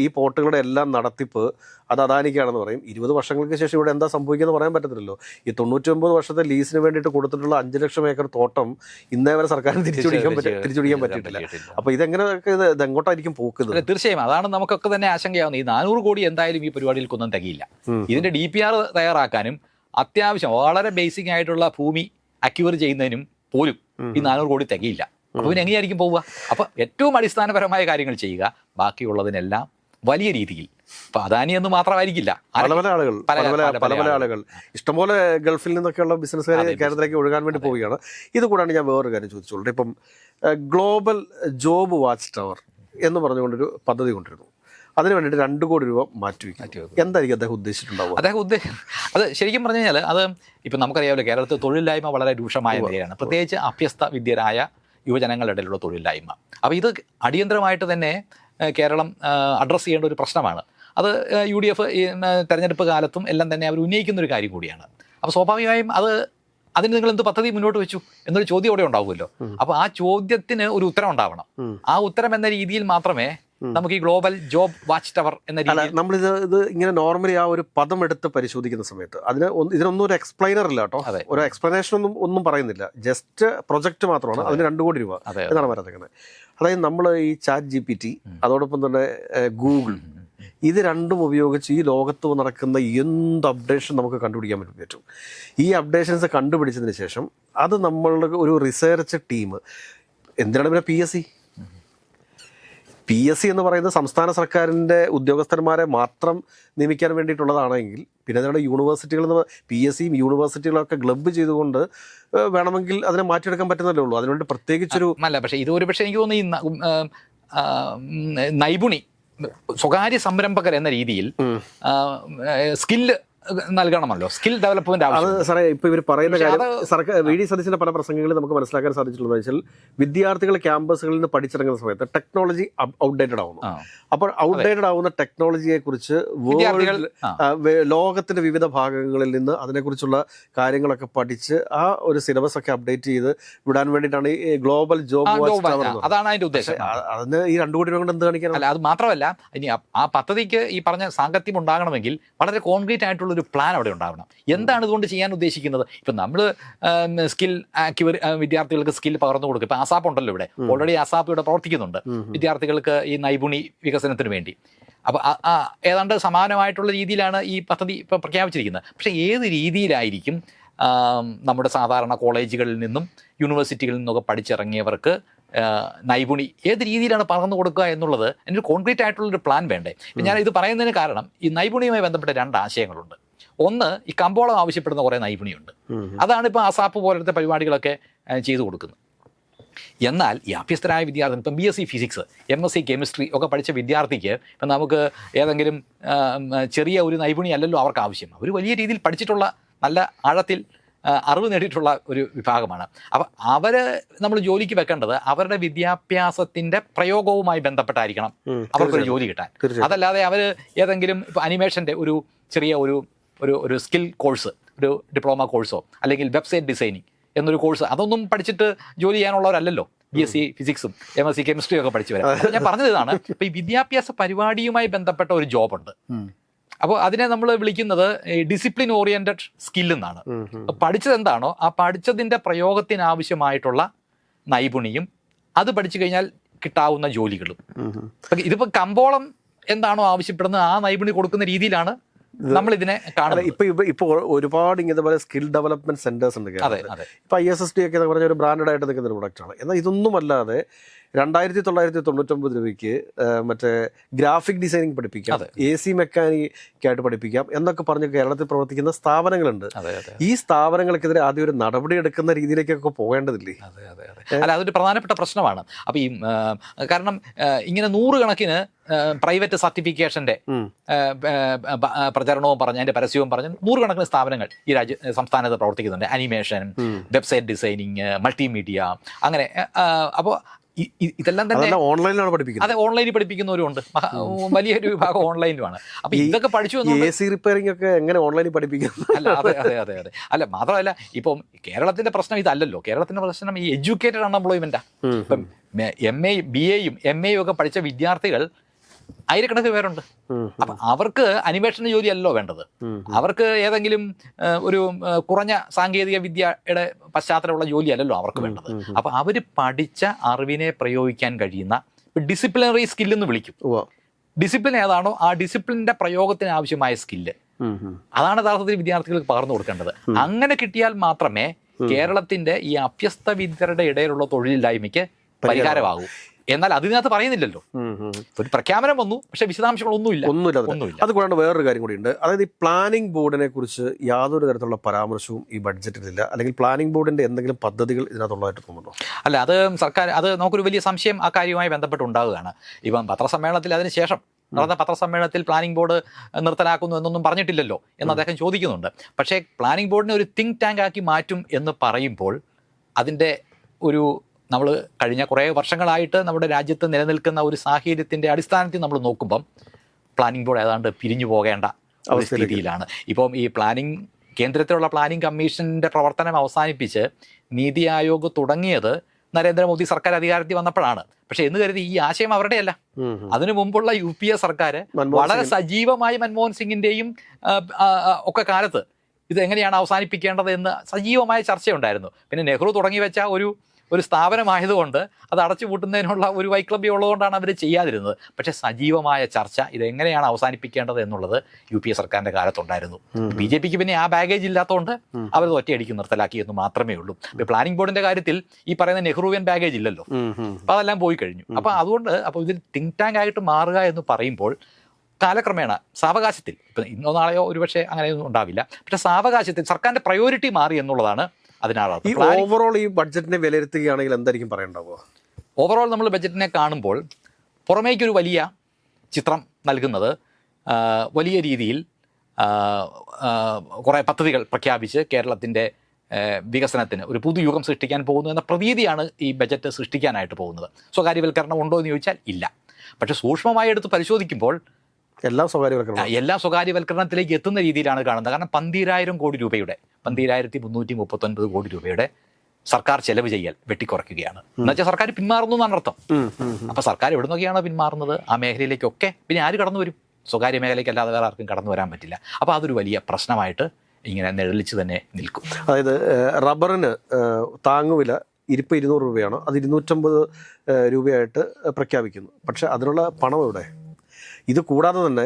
ഈ പോർട്ടുകളുടെ എല്ലാം നടത്തിപ്പ് അത് അദാനിക്കാണെന്ന് പറയും. 20 വർഷങ്ങൾക്ക് ശേഷം ഇവിടെ എന്താ സംഭവിക്കുന്നത് പറയാൻ പറ്റത്തില്ലല്ലോ. ഈ 99 വർഷത്തെ ലീസിന് വേണ്ടിയിട്ട് കൊടുത്തിട്ടുള്ള 5 ലക്ഷം ഏക്കർ തോട്ടം ഇന്നേ വരെ സർക്കാരിന് തിരിച്ചുപിടിക്കാൻ പറ്റിയിട്ടില്ല. അപ്പൊ ഇതെങ്ങനെയൊക്കെ ഇത് എങ്ങോട്ടായിരിക്കും പോക്കുന്നത്? തീർച്ചയായും അതാണ് നമുക്കൊക്കെ തന്നെ ആശങ്കയാവുന്നത്. ഈ 400 കോടി എന്തായാലും ഈ പരിപാടികൾക്കൊന്നും തികയില്ല. ഇതിന്റെ DPR തയ്യാറാക്കാനും അത്യാവശ്യം വളരെ ബേസിക് ആയിട്ടുള്ള ഭൂമി അക്യൂർ ചെയ്യുന്നതിനും പോലും ഈ 400 കോടി തികയില്ല. അപ്പൊ പിന്നെ എങ്ങനെയായിരിക്കും പോവുക? അപ്പൊ ഏറ്റവും അടിസ്ഥാനപരമായ കാര്യങ്ങൾ ചെയ്യുക, ബാക്കിയുള്ളതിനെല്ലാം വലിയ രീതിയിൽ. ഇപ്പൊ അദാനി എന്ന് മാത്രമായിരിക്കില്ല, പല ആളുകൾ ഇഷ്ടംപോലെ ഗൾഫിൽ നിന്നൊക്കെയുള്ള ബിസിനസ്സുകാർ കേരളത്തിലേക്ക് ഒഴുകാൻ വേണ്ടി പോവുകയാണ്. ഇത് കൂടാണ്ട് ഞാൻ വേറൊരു കാര്യം ചോദിച്ചോളൂ. ഇപ്പം ഗ്ലോബൽ ജോബ് വാച്ച് ടവർ എന്ന് പറഞ്ഞുകൊണ്ടൊരു പദ്ധതി കൊണ്ടിരുന്നു. അതിന് വേണ്ടിയിട്ട് 2 കോടി രൂപ മാറ്റിവെക്കും. എന്തായിരിക്കും അദ്ദേഹം ഉദ്ദേശിച്ചിട്ടുണ്ടാവുക? അത് ശരിക്കും പറഞ്ഞു കഴിഞ്ഞാൽ അത് ഇപ്പം നമുക്കറിയാമല്ലോ, കേരളത്തിൽ തൊഴിലില്ലായ്മ വളരെ രൂക്ഷമായ നിലയാണ്, പ്രത്യേകിച്ച് അഭ്യസ്ത വിദ്യരായ യുവജനങ്ങളുടെ ഇടയിലുള്ള തൊഴിലില്ലായ്മ. അപ്പോൾ ഇത് അടിയന്തരമായിട്ട് തന്നെ കേരളം അഡ്രസ്സ് ചെയ്യേണ്ട ഒരു പ്രശ്നമാണ്. അത് UDF തെരഞ്ഞെടുപ്പ് കാലത്തും എല്ലാം തന്നെ അവർ ഉന്നയിക്കുന്ന ഒരു കാര്യം കൂടിയാണ്. അപ്പോൾ സ്വാഭാവികമായും അതിന് നിങ്ങൾ എന്ത് പദ്ധതി മുന്നോട്ട് വെച്ചു എന്നൊരു ചോദ്യം അവിടെ ഉണ്ടാവുമല്ലോ. അപ്പോൾ ആ ചോദ്യത്തിന് ഒരു ഉത്തരം ഉണ്ടാവണം. ആ ഉത്തരം എന്ന രീതിയിൽ മാത്രമേ നമുക്ക് ഈ ഗ്ലോബൽ ജോബ് വാച്ച് ടവർ എന്ന രീതിയിൽ നമ്മളിത് ഇങ്ങനെ നോർമലി ആ ഒരു പദം എടുത്ത് പരിശോധിക്കുന്ന സമയത്ത് ഇതിനൊന്നും ഒരു എക്സ്പ്ലെയിനർ ഇല്ല കേട്ടോ. ഒരു എക്സ്പ്ലനേഷൻ ഒന്നും പറയുന്നില്ല, ജസ്റ്റ് പ്രൊജക്ട് മാത്രമാണ്. അതിന് 2 കോടി രൂപ എന്നാണ് പറയുന്നത്. അതായത് നമ്മൾ ഈ ChatGPT അതോടൊപ്പം തന്നെ ഗൂഗിൾ ഇത് രണ്ടും ഉപയോഗിച്ച് ഈ ലോകത്ത് നടക്കുന്ന എന്ത് അപ്ഡേഷൻ നമുക്ക് കണ്ടുപിടിക്കാൻ പറ്റും. ഈ അപ്ഡേഷൻസ് കണ്ടുപിടിച്ചതിന് ശേഷം അത് നമ്മളുടെ ഒരു റിസർച്ച് ടീം, എന്തിനാണ് പിന്നെ PSC എന്ന് പറയുന്നത് സംസ്ഥാന സർക്കാരിൻ്റെ ഉദ്യോഗസ്ഥന്മാരെ മാത്രം നിയമിക്കാൻ വേണ്ടിയിട്ടുള്ളതാണെങ്കിൽ പിന്നെ അതിനുള്ള യൂണിവേഴ്സിറ്റികൾ PSCയും യൂണിവേഴ്സിറ്റികളൊക്കെ ക്ലബ്ബ് ചെയ്തുകൊണ്ട് വേണമെങ്കിൽ അതിനെ മാറ്റിയെടുക്കാൻ പറ്റുന്നല്ലേ ഉള്ളൂ. അതിനുവേണ്ടി പ്രത്യേകിച്ചൊരു അല്ല. പക്ഷേ ഇത് ഒരു പക്ഷേ എനിക്ക് തോന്നുന്നു ഈ നൈപുണി സ്വകാര്യ സംരംഭകർ എന്ന രീതിയിൽ സ്കില്ല് നൽകണമല്ലോ, സ്കിൽ ഡെവലപ്മെന്റ് ആവശ്യം. അത് സാറേ ഇപ്പോൾ ഇവർ പറയുന്ന കാര്യം സർക്കാർ VD സതീശൻ്റെ പല പ്രസംഗങ്ങളിൽ നമുക്ക് മനസ്സിലാക്കാൻ സാധിച്ചിട്ടുള്ളത് വെച്ചാൽ വിദ്യാർത്ഥികൾ ക്യാമ്പസുകളിൽ നിന്ന് പഠിച്ചിറങ്ങുന്ന സമയത്ത് ടെക്നോളജി ഔട്ട്ഡേറ്റഡ് ആവുന്നു. അപ്പോൾ ഔട്ട്ഡേറ്റഡ് ആവുന്ന ടെക്നോളജിയെ കുറിച്ച് ലോകത്തിന്റെ വിവിധ ഭാഗങ്ങളിൽ നിന്ന് അതിനെക്കുറിച്ചുള്ള കാര്യങ്ങളൊക്കെ പഠിച്ച് ആ ഒരു സിലബസ് ഒക്കെ അപ്ഡേറ്റ് ചെയ്ത് വിടാൻ വേണ്ടിയിട്ടാണ് ഈ ഗ്ലോബൽ ജോബ് വാച്ച് ടവർ. അതാണ് അതിന്റെ ഉദ്ദേശം. അതിന് ഈ 2 കോടി രൂപ കൊണ്ട് എന്ത് കാണിക്കാൻ? അല്ല, അത് മാത്രമല്ല, ഇനി ആ പദ്ധതിക്ക് ഈ പറഞ്ഞ സാങ്കത്യം ഉണ്ടാകണമെങ്കിൽ വളരെ കോൺക്രീറ്റ് ആയിട്ടുള്ള ഒരു പ്ലാൻ അവിടെ ഉണ്ടാവണം. എന്താണ് ഇതുകൊണ്ട് ചെയ്യാൻ ഉദ്ദേശിക്കുന്നത്? ഇപ്പം നമ്മൾ സ്കിൽ വിദ്യാർത്ഥികൾക്ക് സ്കിൽ പകർന്നു കൊടുക്കും. ഇപ്പം ASAP ഉണ്ടല്ലോ, ഇവിടെ ഓൾറെഡി ASAP ഇവിടെ പ്രവർത്തിക്കുന്നുണ്ട് വിദ്യാർത്ഥികൾക്ക് ഈ നൈപുണി വികസനത്തിന് വേണ്ടി. അപ്പോൾ ഏതാണ്ട് സമാനമായിട്ടുള്ള രീതിയിലാണ് ഈ പദ്ധതി ഇപ്പം പ്രഖ്യാപിച്ചിരിക്കുന്നത്. പക്ഷേ ഏത് രീതിയിലായിരിക്കും നമ്മുടെ സാധാരണ കോളേജുകളിൽ നിന്നും യൂണിവേഴ്സിറ്റികളിൽ നിന്നൊക്കെ പഠിച്ചിറങ്ങിയവർക്ക് നൈപുണി ഏത് രീതിയിലാണ് പകർന്നു കൊടുക്കുക എന്നുള്ളത് അതിനൊരു കോൺക്രീറ്റ് ആയിട്ടുള്ളൊരു പ്ലാൻ വേണ്ടേ? ഞാൻ ഇത് പറയുന്നതിന് കാരണം ഈ നൈപുണിയുമായി ബന്ധപ്പെട്ട 2 ആശയങ്ങളുണ്ട്. ഒന്ന്, ഈ കമ്പോളം ആവശ്യപ്പെടുന്ന കുറേ നൈപുണിയുണ്ട്. അതാണ് ഇപ്പോൾ ASAP പോലത്തെ പരിപാടികളൊക്കെ ചെയ്തു കൊടുക്കുന്നത്. എന്നാൽ ഈ അഭ്യസ്തരായ വിദ്യാർത്ഥി ഇപ്പം BSc ഫിസിക്സ്, MSc കെമിസ്ട്രി ഒക്കെ പഠിച്ച വിദ്യാർത്ഥിക്ക് ഇപ്പം നമുക്ക് ഏതെങ്കിലും ചെറിയ ഒരു നൈപുണി അല്ലല്ലോ അവർക്ക് ആവശ്യം. അവർ വലിയ രീതിയിൽ പഠിച്ചിട്ടുള്ള നല്ല ആഴത്തിൽ അറിവ് നേടിയിട്ടുള്ള ഒരു വിഭാഗമാണ്. അപ്പം നമ്മൾ ജോലിക്ക് വെക്കേണ്ടത് അവരുടെ വിദ്യാഭ്യാസത്തിൻ്റെ പ്രയോഗവുമായി ബന്ധപ്പെട്ടായിരിക്കണം അവർക്കൊരു ജോലി കിട്ടാൻ. അതല്ലാതെ അവർ ഏതെങ്കിലും ഇപ്പോൾ അനിമേഷൻ്റെ ഒരു ചെറിയ ഒരു സ്കിൽ കോഴ്സ്, ഒരു ഡിപ്ലോമ കോഴ്സോ അല്ലെങ്കിൽ വെബ്സൈറ്റ് ഡിസൈനിങ് എന്നൊരു കോഴ്സ് അതൊന്നും പഠിച്ചിട്ട് ജോലി ചെയ്യാനുള്ളവരല്ലല്ലോ BSc ഫിസിക്സും MSc കെമിസ്ട്രിയും ഒക്കെ പഠിച്ചു വരാം. അപ്പോൾ ഞാൻ പറഞ്ഞത് ഇതാണ്, ഇപ്പോൾ ഈ വിദ്യാഭ്യാസ പരിപാടിയുമായി ബന്ധപ്പെട്ട ഒരു ജോബുണ്ട്. അപ്പോൾ അതിനെ നമ്മൾ വിളിക്കുന്നത് ഡിസിപ്ലിൻ ഓറിയന്റഡ് സ്കിൽ എന്നാണ്. പഠിച്ചത് എന്താണോ ആ പഠിച്ചതിൻ്റെ പ്രയോഗത്തിനാവശ്യമായിട്ടുള്ള നൈപുണിയും അത് പഠിച്ചു കഴിഞ്ഞാൽ കിട്ടാവുന്ന ജോലികളും. ഇതിപ്പോൾ കമ്പോളം എന്താണോ ആവശ്യപ്പെടുന്നത് ആ നൈപുണി കൊടുക്കുന്ന രീതിയിലാണ് നമ്മൾ ഇതിനെ കാണുന്നത്. ഇപ്പൊ ഒരുപാട് ഇങ്ങനത്തെ പോലെ സ്കിൽ ഡെവലപ്മെന്റ് സെന്റേഴ്സ് ഉണ്ട്. ഇപ്പൊ ISSD ഒക്കെ എന്ന് പറഞ്ഞ ഒരു ബ്രാൻഡഡ് ആയിട്ട് നിൽക്കുന്ന ഒരു പ്രൊഡക്റ്റാണ്. എന്നാൽ ഇതൊന്നുമല്ലാതെ 2999 രൂപയ്ക്ക് മറ്റേ ഗ്രാഫിക് ഡിസൈനിങ് പഠിപ്പിക്കാം, AC മെക്കാനിക്കായിട്ട് പഠിപ്പിക്കാം എന്നൊക്കെ പറഞ്ഞ് കേരളത്തിൽ പ്രവർത്തിക്കുന്ന സ്ഥാപനങ്ങളുണ്ട്. ഈ സ്ഥാപനങ്ങൾക്കെതിരെ ആദ്യം ഒരു നടപടി എടുക്കുന്ന രീതിയിലേക്കൊക്കെ പോകേണ്ടതില്ലേ? അല്ല, അതൊരു പ്രധാനപ്പെട്ട പ്രശ്നമാണ്. അപ്പം ഈ കാരണം ഇങ്ങനെ 100 കണക്കിന് പ്രൈവറ്റ് സർട്ടിഫിക്കേഷൻ്റെ പ്രചരണവും പറഞ്ഞ് അതിൻ്റെ പരസ്യവും പറഞ്ഞ് 100 കണക്കിന് സ്ഥാപനങ്ങൾ ഈ സംസ്ഥാനത്ത് പ്രവർത്തിക്കുന്നുണ്ട്. അനിമേഷൻ, വെബ്സൈറ്റ് ഡിസൈനിങ്, മൾട്ടിമീഡിയ, അങ്ങനെ. അപ്പോൾ ഇതെല്ലാം തന്നെ ഓൺലൈനിലാണ് പഠിപ്പിക്കുന്നത്. അതെ, ഓൺലൈനിൽ പഠിപ്പിക്കുന്നവരുണ്ട്. വലിയൊരു വിഭാഗം ഓൺലൈനിലുമാണ്. അപ്പൊ ഇതൊക്കെ പഠിച്ചു റിപ്പയറിംഗ് ഒക്കെ എങ്ങനെ ഓൺലൈനിൽ പഠിപ്പിക്കും? അല്ല, അതെ. അല്ല, മാത്രമല്ല ഇപ്പം കേരളത്തിന്റെ പ്രശ്നം ഇതല്ലല്ലോ. കേരളത്തിന്റെ പ്രശ്നം ഈ എഡ്യൂക്കേറ്റഡ് അൺഎംപ്ലോയ്മെന്റാ. ഇപ്പം MA, BA യും MA യും ഒക്കെ പഠിച്ച വിദ്യാർത്ഥികൾ ആയിരക്കണക്കിന് പേരുണ്ട്. അപ്പം അവർക്ക് അനിമേഷൻ ജോലിയല്ലോ വേണ്ടത്. അവർക്ക് ഏതെങ്കിലും ഒരു കുറഞ്ഞ സാങ്കേതിക വിദ്യയുടെ പശ്ചാത്തലമുള്ള ജോലിയല്ലല്ലോ അവർക്ക് വേണ്ടത്. അപ്പം അവർ പഠിച്ച അറിവിനെ പ്രയോഗിക്കാൻ കഴിയുന്ന ഡിസിപ്ലിനറി സ്കില്ലെന്ന് വിളിക്കും. ഡിസിപ്ലിൻ ഏതാണോ ആ ഡിസിപ്ലിൻ്റെ പ്രയോഗത്തിന് ആവശ്യമായ സ്കില്ല്, അതാണ് യഥാർത്ഥത്തിൽ വിദ്യാർത്ഥികൾക്ക് പകർന്നു കൊടുക്കേണ്ടത്. അങ്ങനെ കിട്ടിയാൽ മാത്രമേ കേരളത്തിന്റെ ഈ അഭ്യസ്ത വിദ്യരുടെ ഇടയിലുള്ള തൊഴിലില്ലായ്മയ്ക്ക് പരിഹാരമാകൂ. എന്നാൽ അതിനകത്ത് പറയുന്നില്ലല്ലോ. ഒരു പ്രഖ്യാപനം വന്നു, പക്ഷെ വിശദാംശങ്ങളൊന്നുമില്ല. അത് കൂടാണ്ട് വേറൊരു കാര്യം കൂടിയുണ്ട്. അതായത് ഈ പ്ലാനിംഗ് ബോർഡിനെ കുറിച്ച് യാതൊരു തരത്തിലുള്ള പരാമർശവും ഈ ബഡ്ജറ്റിലില്ല. അല്ലെങ്കിൽ പ്ലാനിംഗ് ബോർഡിന്റെ എന്തെങ്കിലും പദ്ധതികൾ ഇതിനകത്തുള്ളതായിട്ട് തോന്നുന്നുണ്ടോ? അല്ല, അത് സർക്കാർ, അത് നമുക്കൊരു വലിയ സംശയം ആ കാര്യവുമായി ബന്ധപ്പെട്ട് ഉണ്ടാവുകയാണ്. ഇപ്പം പത്രസമ്മേളനത്തിൽ അതിന് ശേഷം നടന്ന പത്രസമ്മേളനത്തിൽ പ്ലാനിംഗ് ബോർഡ് നിർത്തലാക്കുന്നു എന്നൊന്നും പറഞ്ഞിട്ടില്ലല്ലോ എന്ന് അദ്ദേഹം ചോദിക്കുന്നുണ്ട്. പക്ഷേ പ്ലാനിംഗ് ബോർഡിനെ ഒരു തിങ്ക് ടാങ്ക് ആക്കി മാറ്റും എന്ന് പറയുമ്പോൾ അതിൻ്റെ ഒരു, നമ്മൾ കഴിഞ്ഞ കുറേ വർഷങ്ങളായിട്ട് നമ്മുടെ രാജ്യത്ത് നിലനിൽക്കുന്ന ഒരു സാഹചര്യത്തിൻ്റെ അടിസ്ഥാനത്തിൽ നമ്മൾ നോക്കുമ്പം പ്ലാനിംഗ് ബോർഡ് ഏതാണ്ട് പിരിഞ്ഞു പോകേണ്ട ഒരു സ്ഥിതിയിലാണ്. ഇപ്പം ഈ പ്ലാനിംഗ്, കേന്ദ്രത്തിലുള്ള പ്ലാനിംഗ് കമ്മീഷൻ്റെ പ്രവർത്തനം അവസാനിപ്പിച്ച് നീതി ആയോഗ് തുടങ്ങിയത് നരേന്ദ്രമോദി സർക്കാർ അധികാരത്തിൽ വന്നപ്പോഴാണ്. പക്ഷെ എന്ന് കരുതി ഈ ആശയം അവരുടെയല്ല. അതിനു മുമ്പുള്ള UPA സർക്കാർ വളരെ സജീവമായി മൻമോഹൻ സിംഗിന്റെയും ഒക്കെ കാലത്ത് ഇത് എങ്ങനെയാണ് അവസാനിപ്പിക്കേണ്ടത് എന്ന് സജീവമായ ചർച്ചയുണ്ടായിരുന്നു. പിന്നെ നെഹ്റു തുടങ്ങി വെച്ച ഒരു സ്ഥാപനമായതുകൊണ്ട് അത് അടച്ചുപൂട്ടുന്നതിനുള്ള ഒരു വൈക്ലഭ്യം ഉള്ളതുകൊണ്ടാണ് അവർ ചെയ്യാതിരുന്നത്. പക്ഷേ സജീവമായ ചർച്ച ഇതെങ്ങനെയാണ് അവസാനിപ്പിക്കേണ്ടത് എന്നുള്ളത് UPA സർക്കാരിൻ്റെ കാലത്തുണ്ടായിരുന്നു. BJPക്ക് പിന്നെ ആ ബാഗേജ് ഇല്ലാത്തതുകൊണ്ട് അവർ ഒറ്റയടിക്ക് നിർത്തലാക്കി എന്ന് മാത്രമേ ഉള്ളൂ. ഇപ്പോൾ പ്ലാനിംഗ് ബോർഡിൻ്റെ കാര്യത്തിൽ ഈ പറയുന്ന നെഹ്റുവിയൻ ബാഗേജ് ഇല്ലല്ലോ. അപ്പോൾ അതെല്ലാം പോയി കഴിഞ്ഞു. അപ്പോൾ അതുകൊണ്ട് ഇതിൽ തിങ്ക് ടാങ്ക് ആയിട്ട് മാറുക എന്ന് പറയുമ്പോൾ കാലക്രമേണ സാവകാശത്തിൽ, ഇപ്പം ഇന്നോ നാളെയോ ഒരുപക്ഷെ അങ്ങനെയൊന്നും ഉണ്ടാവില്ല, പക്ഷേ സാവകാശത്തിൽ സർക്കാരിൻ്റെ പ്രയോറിറ്റി മാറി എന്നുള്ളതാണ് അതിനർത്ഥം. ഈ ഓവറോൾ ഈ ബഡ്ജറ്റിനെ വിലയിരുത്തുകയാണെങ്കിൽ എന്തായിരിക്കും പറയേണ്ടാവുക? ഓവറോൾ നമ്മൾ ബഡ്ജറ്റിനെ കാണുമ്പോൾ പുറമേക്കൊരു വലിയ ചിത്രം നൽകുന്നത് വലിയ രീതിയിൽ കുറേ പദ്ധതികൾ പ്രഖ്യാപിച്ച് കേരളത്തിൻ്റെ വികസനത്തിന് ഒരു പുതുയുഗം സൃഷ്ടിക്കാൻ പോകുന്നു എന്ന പ്രതീതിയാണ് ഈ ബജറ്റ് സൃഷ്ടിക്കാനായിട്ട് പോകുന്നത്. സ്വകാര്യവൽക്കരണം ഉണ്ടോ എന്ന് ചോദിച്ചാൽ ഇല്ല. പക്ഷേ സൂക്ഷ്മമായി എടുത്ത് പരിശോധിക്കുമ്പോൾ എല്ലാം സ്വകാര്യവൽക്കരണത്തിലേക്ക് എത്തുന്ന രീതിയിലാണ് കാണുന്നത്. കാരണം 12,000 കോടി രൂപയുടെ 12,339 കോടി രൂപയുടെ സർക്കാർ ചെലവ് ചെയ്യൽ വെട്ടിക്കുറയ്ക്കുകയാണ്. എന്നുവെച്ചാൽ സർക്കാർ പിന്മാറുന്നു എന്നാണ് അർത്ഥം. അപ്പോൾ സർക്കാർ എവിടെ നിന്നൊക്കെയാണ് പിന്മാറുന്നത്? ആ മേഖലയിലേക്കൊക്കെ പിന്നെ ആര് കടന്നു വരും? സ്വകാര്യ മേഖലയ്ക്ക് അല്ലാതെ വേറെ ആർക്കും കടന്നു വരാൻ പറ്റില്ല. അപ്പോൾ അതൊരു വലിയ പ്രശ്നമായിട്ട് ഇങ്ങനെ നിഴലിച്ച് തന്നെ നിൽക്കും. അതായത് റബ്ബറിന് താങ്ങുവില ഇരിപ്പ് 200 രൂപയാണ്. അത് 250 രൂപയായിട്ട് പ്രഖ്യാപിക്കുന്നു. പക്ഷെ അതിനുള്ള പണം എവിടെ? ഇത് കൂടാതെ തന്നെ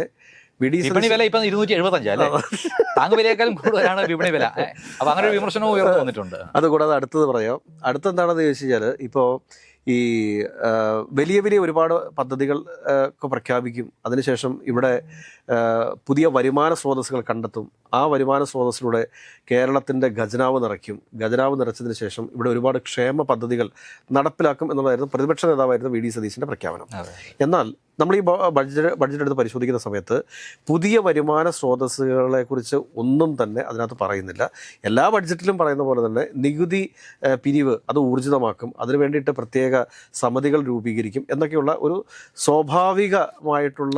വിപണി വില ഇപ്പം 275 അല്ലേ? താങ്ങുവിലയേക്കാളും കൂടുതലാണ് വിപണി വില. അപ്പൊ അങ്ങനെ ഒരു വിമർശനവും ഉയർന്നു വന്നിട്ടുണ്ട്. അതുകൂടാതെ അടുത്തത് പറയാം. അടുത്തെന്താണെന്ന് ചോദിച്ചു കഴിഞ്ഞാൽ ഇപ്പോൾ ഈ വലിയ വലിയ ഒരുപാട് പദ്ധതികൾ ഒക്കെ പ്രഖ്യാപിക്കും. അതിനുശേഷം ഇവിടെ പുതിയ വരുമാന സ്രോതസ്സുകൾ കണ്ടെത്തും. ആ വരുമാന സ്രോതസ്സിലൂടെ കേരളത്തിൻ്റെ ഖജനാവ് നിറയ്ക്കും. ഖജനാവ് നിറച്ചതിന് ശേഷം ഇവിടെ ഒരുപാട് ക്ഷേമ പദ്ധതികൾ നടപ്പിലാക്കും എന്നുള്ളതായിരുന്നു പ്രതിപക്ഷ നേതാവായിരുന്ന VD സതീശൻ്റെ പ്രഖ്യാപനം. എന്നാൽ നമ്മൾ ഈ ബഡ്ജറ്റ് എടുത്ത് പരിശോധിക്കുന്ന സമയത്ത് പുതിയ വരുമാന സ്രോതസ്സുകളെക്കുറിച്ച് ഒന്നും തന്നെ അതിനകത്ത് പറയുന്നില്ല. എല്ലാ ബഡ്ജറ്റിലും പറയുന്ന പോലെ തന്നെ നികുതി പിരിവ് അത് ഊർജിതമാക്കും, അതിനു വേണ്ടിയിട്ട് പ്രത്യേക സമിതികൾ രൂപീകരിക്കും എന്നൊക്കെയുള്ള ഒരു സ്വാഭാവികമായിട്ടുള്ള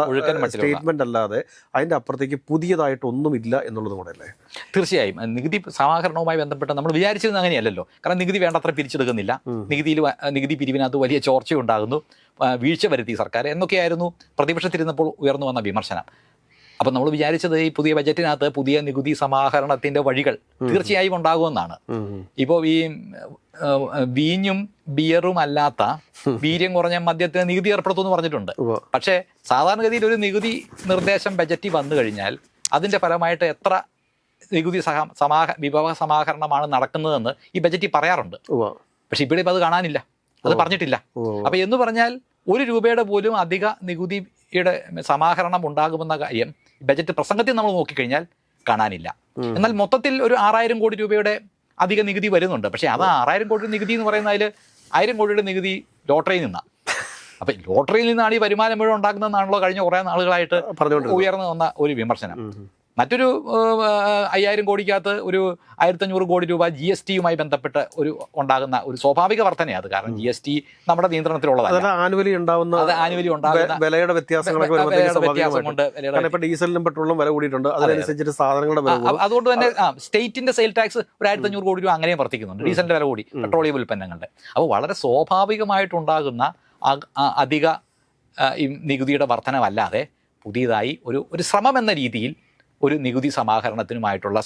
സ്റ്റേറ്റ്മെൻ്റ് അല്ലാതെ അതിൻ്റെ അപ്പുറത്തേക്ക് പുതിയതായിട്ടൊന്നുമില്ല എന്നുള്ളത് കൂടെ അല്ലേ? തീർച്ചയായും നികുതി സമാഹരണവുമായി ബന്ധപ്പെട്ട് നമ്മൾ വിചാരിച്ചിരുന്നത് അങ്ങനെയല്ലല്ലോ. കാരണം നികുതി വേണ്ടത്ര പിരിച്ചെടുക്കുന്നില്ല, നികുതി പിരിവിനകത്ത് വലിയ ചോർച്ചയുണ്ടാകുന്നു, വീഴ്ച വരുത്തി സർക്കാർ എന്നൊക്കെയായിരുന്നു പ്രതിപക്ഷത്തിരുന്നപ്പോൾ ഉയർന്നു വന്ന വിമർശനം. അപ്പം നമ്മൾ വിചാരിച്ചത് ഈ പുതിയ ബജറ്റിനകത്ത് പുതിയ നികുതി സമാഹരണത്തിൻ്റെ വഴികൾ തീർച്ചയായും ഉണ്ടാകുമെന്നാണ്. ഇപ്പോൾ ഈ വീഞ്ഞും ബിയറും അല്ലാത്ത വീര്യം കുറഞ്ഞ മദ്യത്തിന് നികുതി ഏർപ്പെടുത്തുമെന്ന് പറഞ്ഞിട്ടുണ്ട്. പക്ഷേ സാധാരണഗതിയിൽ ഒരു നികുതി നിർദ്ദേശം ബജറ്റിൽ വന്നു കഴിഞ്ഞാൽ അതിൻ്റെ ഫലമായിട്ട് എത്ര നികുതി വിഭവ സമാഹരണമാണ് നടക്കുന്നതെന്ന് ഈ ബജറ്റിൽ പറയാറുണ്ട്. പക്ഷെ ഇവിടെ ഇപ്പം അത് കാണാനില്ല, അത് പറഞ്ഞിട്ടില്ല. അപ്പം എന്ന് പറഞ്ഞാൽ 1 രൂപയുടെ പോലും അധിക നികുതിയുടെ സമാഹരണം ഉണ്ടാകുമെന്ന കാര്യം ബജറ്റ് പ്രസംഗത്തിൽ നമ്മൾ നോക്കിക്കഴിഞ്ഞാൽ കാണാനില്ല. എന്നാൽ മൊത്തത്തിൽ ഒരു 6,000 കോടി രൂപയുടെ അധിക നികുതി വരുന്നുണ്ട്. പക്ഷേ അത് 6,000 കോടി നികുതി എന്ന് പറയുന്നതിൽ 1,000 കോടിയുടെ നികുതി ലോട്ടറിയിൽ നിന്നാണ്. അപ്പം ലോട്ടറിയിൽ നിന്നാണ് ഈ വരുമാനം മുഴുവൻ ഉണ്ടാക്കുന്നതെന്നാണല്ലോ കഴിഞ്ഞ കുറേ നാളുകളായിട്ട് ഉയർന്നു വന്ന ഒരു വിമർശനം. മറ്റൊരു 5,000 കോടിക്കകത്ത് ഒരു 1,500 കോടി രൂപ GSTയുമായി ബന്ധപ്പെട്ട് ഉണ്ടാകുന്ന ഒരു സ്വാഭാവിക വർധനയാണ്. അത് കാരണം GST നമ്മുടെ നിയന്ത്രണത്തിലുള്ളതാണ്. ആനുവലി ഉണ്ടാകുന്ന വിലയുടെ വ്യത്യാസം കൊണ്ട് ഡീസലിനും പെട്രോളിനും വില കൂടിയിട്ടുണ്ട്. അതിനനുസരിച്ചിട്ട് സാധനങ്ങളുടെ വില. അതുകൊണ്ട് തന്നെ സ്റ്റേറ്റിന്റെ സെയിൽ ടാക്സ് ഒരു 1,500 കോടി രൂപ അങ്ങനെയും വർദ്ധിക്കുന്നുണ്ട്. ഡീസലിന്റെ വില കൂടി, പെട്രോളിയം ഉൽപ്പന്നങ്ങളുടെ. അപ്പോൾ വളരെ സ്വാഭാവികമായിട്ടുണ്ടാകുന്ന അധിക ഈ നികുതിയുടെ വർധനവല്ലാതെ പുതിയതായി ഒരു ശ്രമം എന്ന രീതിയിൽ ഒരു നികുതി സമാഹരണത്തിനുമായിട്ടുള്ള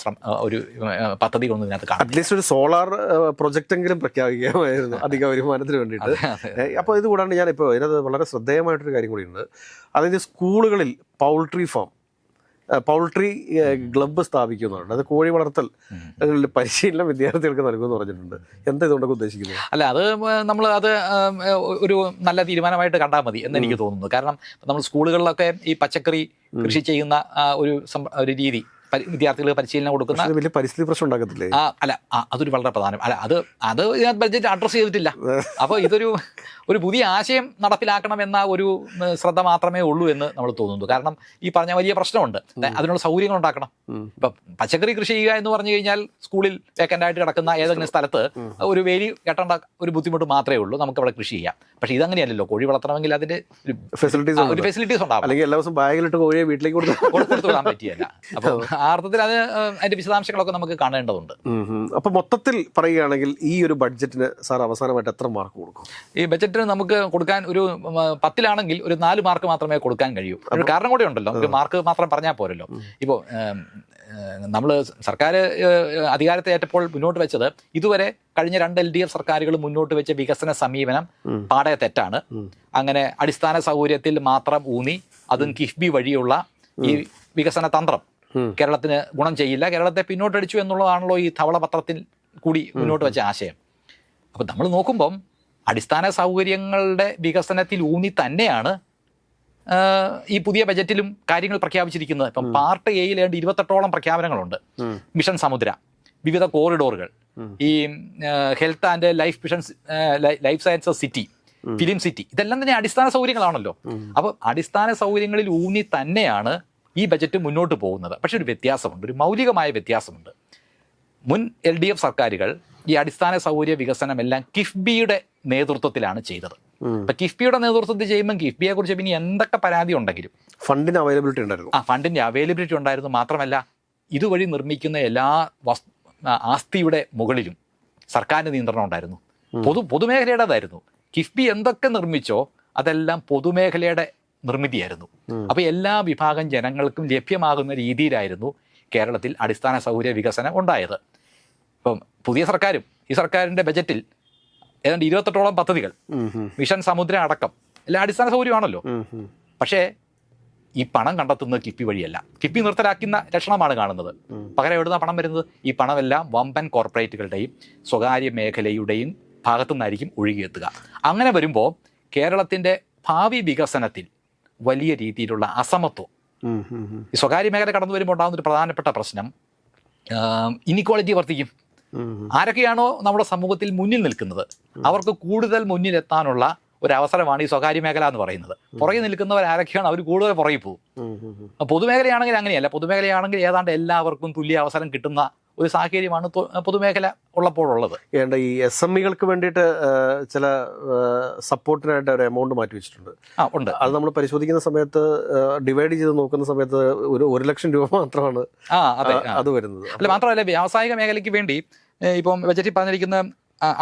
ഒരു പദ്ധതികളൊന്നും ഇതിനകത്ത് കാണാം. അറ്റ്ലീസ്റ്റ് ഒരു സോളാർ പ്രൊജക്റ്റ് എങ്കിലും പ്രഖ്യാപിക്കാമായിരുന്നു അധിക വരുമാനത്തിന് വേണ്ടിയിട്ട്. അപ്പോൾ ഇത് കൂടാണ്ട് ഞാനിപ്പോൾ ഇതിനകത്ത് വളരെ ശ്രദ്ധേയമായിട്ടൊരു കാര്യം കൂടിയുണ്ട്. അതായത് സ്കൂളുകളിൽ പൗൾട്രി ക്ലബ്ബ് സ്ഥാപിക്കുന്നുണ്ട്. അത് കോഴി വളർത്തൽ പരിശീലനം വിദ്യാർത്ഥികൾക്ക് നൽകുമെന്ന് പറഞ്ഞിട്ടുണ്ട്. എന്താ ഇതുകൊണ്ടൊക്കെ ഉദ്ദേശിക്കുന്നത്? അല്ല, അത് ഒരു നല്ല തീരുമാനമായിട്ട് കണ്ടാൽ മതി എന്ന് എനിക്ക് തോന്നുന്നു. കാരണം നമ്മൾ സ്കൂളുകളിലൊക്കെ ഈ പച്ചക്കറി കൃഷി ചെയ്യുന്ന ഒരു രീതി വിദ്യാർത്ഥികൾക്ക് പരിശീലനം കൊടുക്കുന്ന വലിയ പരിസ്ഥിതി പ്രശ്നം ഉണ്ടാക്കത്തില്ലേ? അല്ല, അതൊരു വളരെ പ്രധാനം. അല്ല, അത് ഇതിനകത്ത് ബഡ്ജറ്റ് അഡ്രസ് ചെയ്തിട്ടില്ല. അപ്പോൾ ഇതൊരു പുതിയ ആശയം നടപ്പിലാക്കണം എന്ന ഒരു ശ്രദ്ധ മാത്രമേ ഉള്ളൂ എന്ന് നമ്മൾ തോന്നുന്നു. കാരണം ഈ പറഞ്ഞ വലിയ പ്രശ്നമുണ്ട്, അതിനുള്ള സൗകര്യങ്ങൾ ഉണ്ടാക്കണം. ഇപ്പം പച്ചക്കറി കൃഷി ചെയ്യുക എന്ന് പറഞ്ഞു കഴിഞ്ഞാൽ സ്കൂളിൽ വേക്കൻ്റായിട്ട് കിടക്കുന്ന ഏതെങ്കിലും സ്ഥലത്ത് ഒരു വേലി കെട്ടേണ്ട ഒരു ബുദ്ധിമുട്ട് മാത്രമേ ഉള്ളൂ, നമുക്ക് അവിടെ കൃഷി ചെയ്യാം. പക്ഷേ ഇതങ്ങനെയല്ലല്ലോ. കോഴി വളർത്തണമെങ്കിൽ അതിൻ്റെ ഫെസിലിറ്റീസ് ഉണ്ടാവും. അല്ലെങ്കിൽ എല്ലാ ദിവസവും ബാഗിലിട്ട് കോഴിയെ വീട്ടിലേക്ക് കൊടുത്തു വിടാൻ പറ്റിയല്ല. അപ്പോൾ ആ അർത്ഥത്തിൽ അതിന്റെ വിശദാംശങ്ങളൊക്കെ നമുക്ക് കാണേണ്ടതുണ്ട്. അപ്പൊ മൊത്തത്തിൽ പറയുകയാണെങ്കിൽ ഈ ഒരു ബഡ്ജറ്റിന് സാർ അവസാനമായിട്ട് എത്ര മാർക്ക് കൊടുക്കും? ഈ ബഡ്ജറ്റിന് നമുക്ക് കൊടുക്കാൻ ഒരു 10-ലാണെങ്കിൽ ഒരു 4 മാർക്ക് മാത്രമേ കൊടുക്കാൻ കഴിയൂ. ഒരു കാരണം കൂടെ ഉണ്ടല്ലോ, ഒരു മാർക്ക് മാത്രം പറഞ്ഞാൽ പോരല്ലോ. ഇപ്പോൾ നമ്മൾ സർക്കാർ അധികാരത്തെ ഏറ്റപ്പോൾ മുന്നോട്ട് വെച്ചത് ഇതുവരെ കഴിഞ്ഞ 2 LDF സർക്കാരുകൾ മുന്നോട്ട് വെച്ച വികസന സമീപനം പാടെ തെറ്റാണ്. അങ്ങനെ അടിസ്ഥാന സൗകര്യത്തിൽ മാത്രം ഊന്നി അതും കിഫ്ബി വഴിയുള്ള ഈ വികസന തന്ത്രം കേരളത്തിന് ഗുണം ചെയ്യില്ല, കേരളത്തെ പിന്നോട്ടടിച്ചു എന്നുള്ളതാണല്ലോ ഈ ധവളപത്രത്തിൽ കൂടി മുന്നോട്ട് വെച്ച ആശയം. അപ്പം നമ്മൾ നോക്കുമ്പം അടിസ്ഥാന സൗകര്യങ്ങളുടെ വികസനത്തിൽ ഊന്നി തന്നെയാണ് ഈ പുതിയ ബജറ്റിലും കാര്യങ്ങൾ പ്രഖ്യാപിച്ചിരിക്കുന്നത്. ഇപ്പം പാർട്ട് എയിൽ 28ഓളം പ്രഖ്യാപനങ്ങളുണ്ട്. മിഷൻ സമുദ്ര, വിവിധ കോറിഡോറുകൾ, ഈ health and life sciences city, film city, ഇതെല്ലാം തന്നെ അടിസ്ഥാന സൗകര്യങ്ങളാണല്ലോ. അപ്പം അടിസ്ഥാന സൗകര്യങ്ങളിൽ ഊന്നി തന്നെയാണ് ഈ ബജറ്റ് മുന്നോട്ട് പോകുന്നത്. പക്ഷെ ഒരു വ്യത്യാസമുണ്ട്, ഒരു മൗലികമായ വ്യത്യാസമുണ്ട്. മുൻ LDF സർക്കാരുകൾ ഈ അടിസ്ഥാന സൗകര്യ വികസനമെല്ലാം കിഫ്ബിയുടെ നേതൃത്വത്തിലാണ് ചെയ്തത്. അപ്പൊ കിഫ്ബിയുടെ നേതൃത്വത്തിൽ ചെയ്യുമ്പോൾ കിഫ്ബിയെ കുറിച്ച് പിന്നെ എന്തൊക്കെ പരാതി ഉണ്ടെങ്കിലും ഫണ്ടിന്റെ അവൈലബിലിറ്റി ഉണ്ടായിരുന്നു. ഫണ്ടിന്റെ അവൈലബിലിറ്റി ഉണ്ടായിരുന്നു. മാത്രമല്ല ഇതുവഴി നിർമ്മിക്കുന്ന എല്ലാ ആസ്തിയുടെ മുകളിലും സർക്കാരിന്റെ നിയന്ത്രണം ഉണ്ടായിരുന്നു. പൊതുമേഖലയുടേതായിരുന്നു. കിഫ്ബി എന്തൊക്കെ നിർമ്മിച്ചോ അതെല്ലാം പൊതുമേഖലയുടെ നിർമ്മിതിയായിരുന്നു. അപ്പോൾ എല്ലാ വിഭാഗം ജനങ്ങൾക്കും ലഭ്യമാകുന്ന രീതിയിലായിരുന്നു കേരളത്തിൽ അടിസ്ഥാന സൗകര്യ വികസനം ഉണ്ടായത്. ഇപ്പം പുതിയ സർക്കാരും ഈ സർക്കാരിൻ്റെ ബജറ്റിൽ ഏതാണ്ട് 28ഓളം പദ്ധതികൾ, മിഷൻ സമുദ്ര അടക്കം എല്ലാ അടിസ്ഥാന സൗകര്യമാണല്ലോ. പക്ഷേ ഈ പണം കണ്ടെത്തുന്നത് കിഫ്ബി വഴിയല്ല. കിഫ്ബി നിർത്തലാക്കുന്ന ലക്ഷണമാണ് കാണുന്നത്. പകരം എവിടുന്ന പണം വരുന്നത്? ഈ പണമെല്ലാം വമ്പൻ കോർപ്പറേറ്റുകളുടെയും സ്വകാര്യ മേഖലയുടെയും ഭാഗത്തു നിന്നായിരിക്കും ഒഴുകിയെത്തുക. അങ്ങനെ വരുമ്പോൾ കേരളത്തിൻ്റെ ഭാവി വികസനത്തിൽ വലിയ രീതിയിലുള്ള അസമത്വം ഈ സ്വകാര്യ മേഖല കടന്നു വരുമ്പോൾ ഉണ്ടാകുന്ന ഒരു പ്രധാനപ്പെട്ട പ്രശ്നം ഇനിക്വാളിറ്റി വർദ്ധിക്കും. ആരൊക്കെയാണോ നമ്മുടെ സമൂഹത്തിൽ മുന്നിൽ നിൽക്കുന്നത് അവർക്ക് കൂടുതൽ മുന്നിലെത്താനുള്ള ഒരു അവസരമാണ് ഈ സ്വകാര്യ മേഖല എന്ന് പറയുന്നത്. പുറകെ നിൽക്കുന്നവർ ആരൊക്കെയാണ് അവർ കൂടുതൽ പുറകെ പോകും. പൊതുമേഖലയാണെങ്കിൽ അങ്ങനെയല്ല. പൊതുമേഖലയാണെങ്കിൽ ഏതാണ്ട് എല്ലാവർക്കും തുല്യ അവസരം കിട്ടുന്ന ഒരു സാഹചര്യമാണ് പൊതുമേഖല ഉള്ളപ്പോഴുള്ളത്. ഈ SMEകൾക്ക് വേണ്ടിയിട്ട് ചില സപ്പോർട്ടിനായിട്ട് ഒരു എമൗണ്ട് മാറ്റി വെച്ചിട്ടുണ്ട്. ഉണ്ട്. അത് നമ്മൾ പരിശോധിക്കുന്ന സമയത്ത് ഡിവൈഡ് ചെയ്ത് നോക്കുന്ന സമയത്ത് ഒരു 1 ലക്ഷം രൂപ മാത്രമാണ് അത് വരുന്നത്. അല്ല, മാത്രമല്ല വ്യാവസായിക മേഖലയ്ക്ക് വേണ്ടി ഇപ്പം ബജറ്റിൽ പറഞ്ഞിരിക്കുന്ന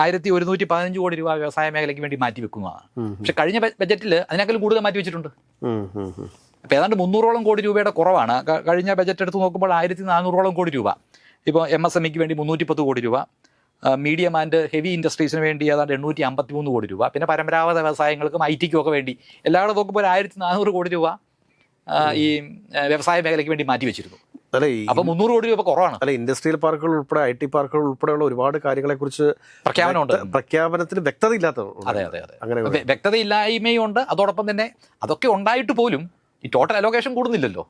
1115 കോടി രൂപ വ്യവസായ മേഖലയ്ക്ക് വേണ്ടി മാറ്റി വെക്കുന്നതാണ്. പക്ഷെ കഴിഞ്ഞ ബജറ്റിൽ അതിനേക്കാളും കൂടുതൽ മാറ്റി വെച്ചിട്ടുണ്ട്. ഇപ്പം ഏതാണ്ട് 300ഓളം കോടി രൂപയുടെ കുറവാണ്. കഴിഞ്ഞ ബജറ്റ് എടുത്ത് നോക്കുമ്പോൾ 1400ഓളം കോടി രൂപ. ഇപ്പോൾ MSMEക്ക് വേണ്ടി 310 കോടി രൂപ, മീഡിയം ആൻഡ് ഹെവി ഇൻഡസ്ട്രീസിന് വേണ്ടി ഏതാണ്ട് 853 കോടി രൂപ, പിന്നെ പരമ്പരാഗത വ്യവസായങ്ങൾക്കും IT-ക്കും ഒക്കെ വേണ്ടി എല്ലാവരും നോക്കുമ്പോൾ 1400 കോടി രൂപ ഈ വ്യവസായ മേഖലയ്ക്ക് വേണ്ടി മാറ്റി വെച്ചിരുന്നു. അപ്പൊ 300 കോടി രൂപ കുറവാണ്. അല്ല, ഇൻഡസ്ട്രിയൽ പാർക്കുകൾ ഉൾപ്പെടെ IT പാർക്കുകൾ ഉൾപ്പെടെയുള്ള ഒരുപാട് കാര്യങ്ങളെ കുറിച്ച് പ്രഖ്യാപനത്തിന് വ്യക്തത ഇല്ലാത്ത. അതെ, അങ്ങനെ വ്യക്തതയില്ലായ്മയുണ്ട്. അതോടൊപ്പം തന്നെ അതൊക്കെ ഉണ്ടായിട്ട് പോലും ഈ ടോട്ടൽ അലോക്കേഷൻ കൂടുന്നില്ലല്ലോ.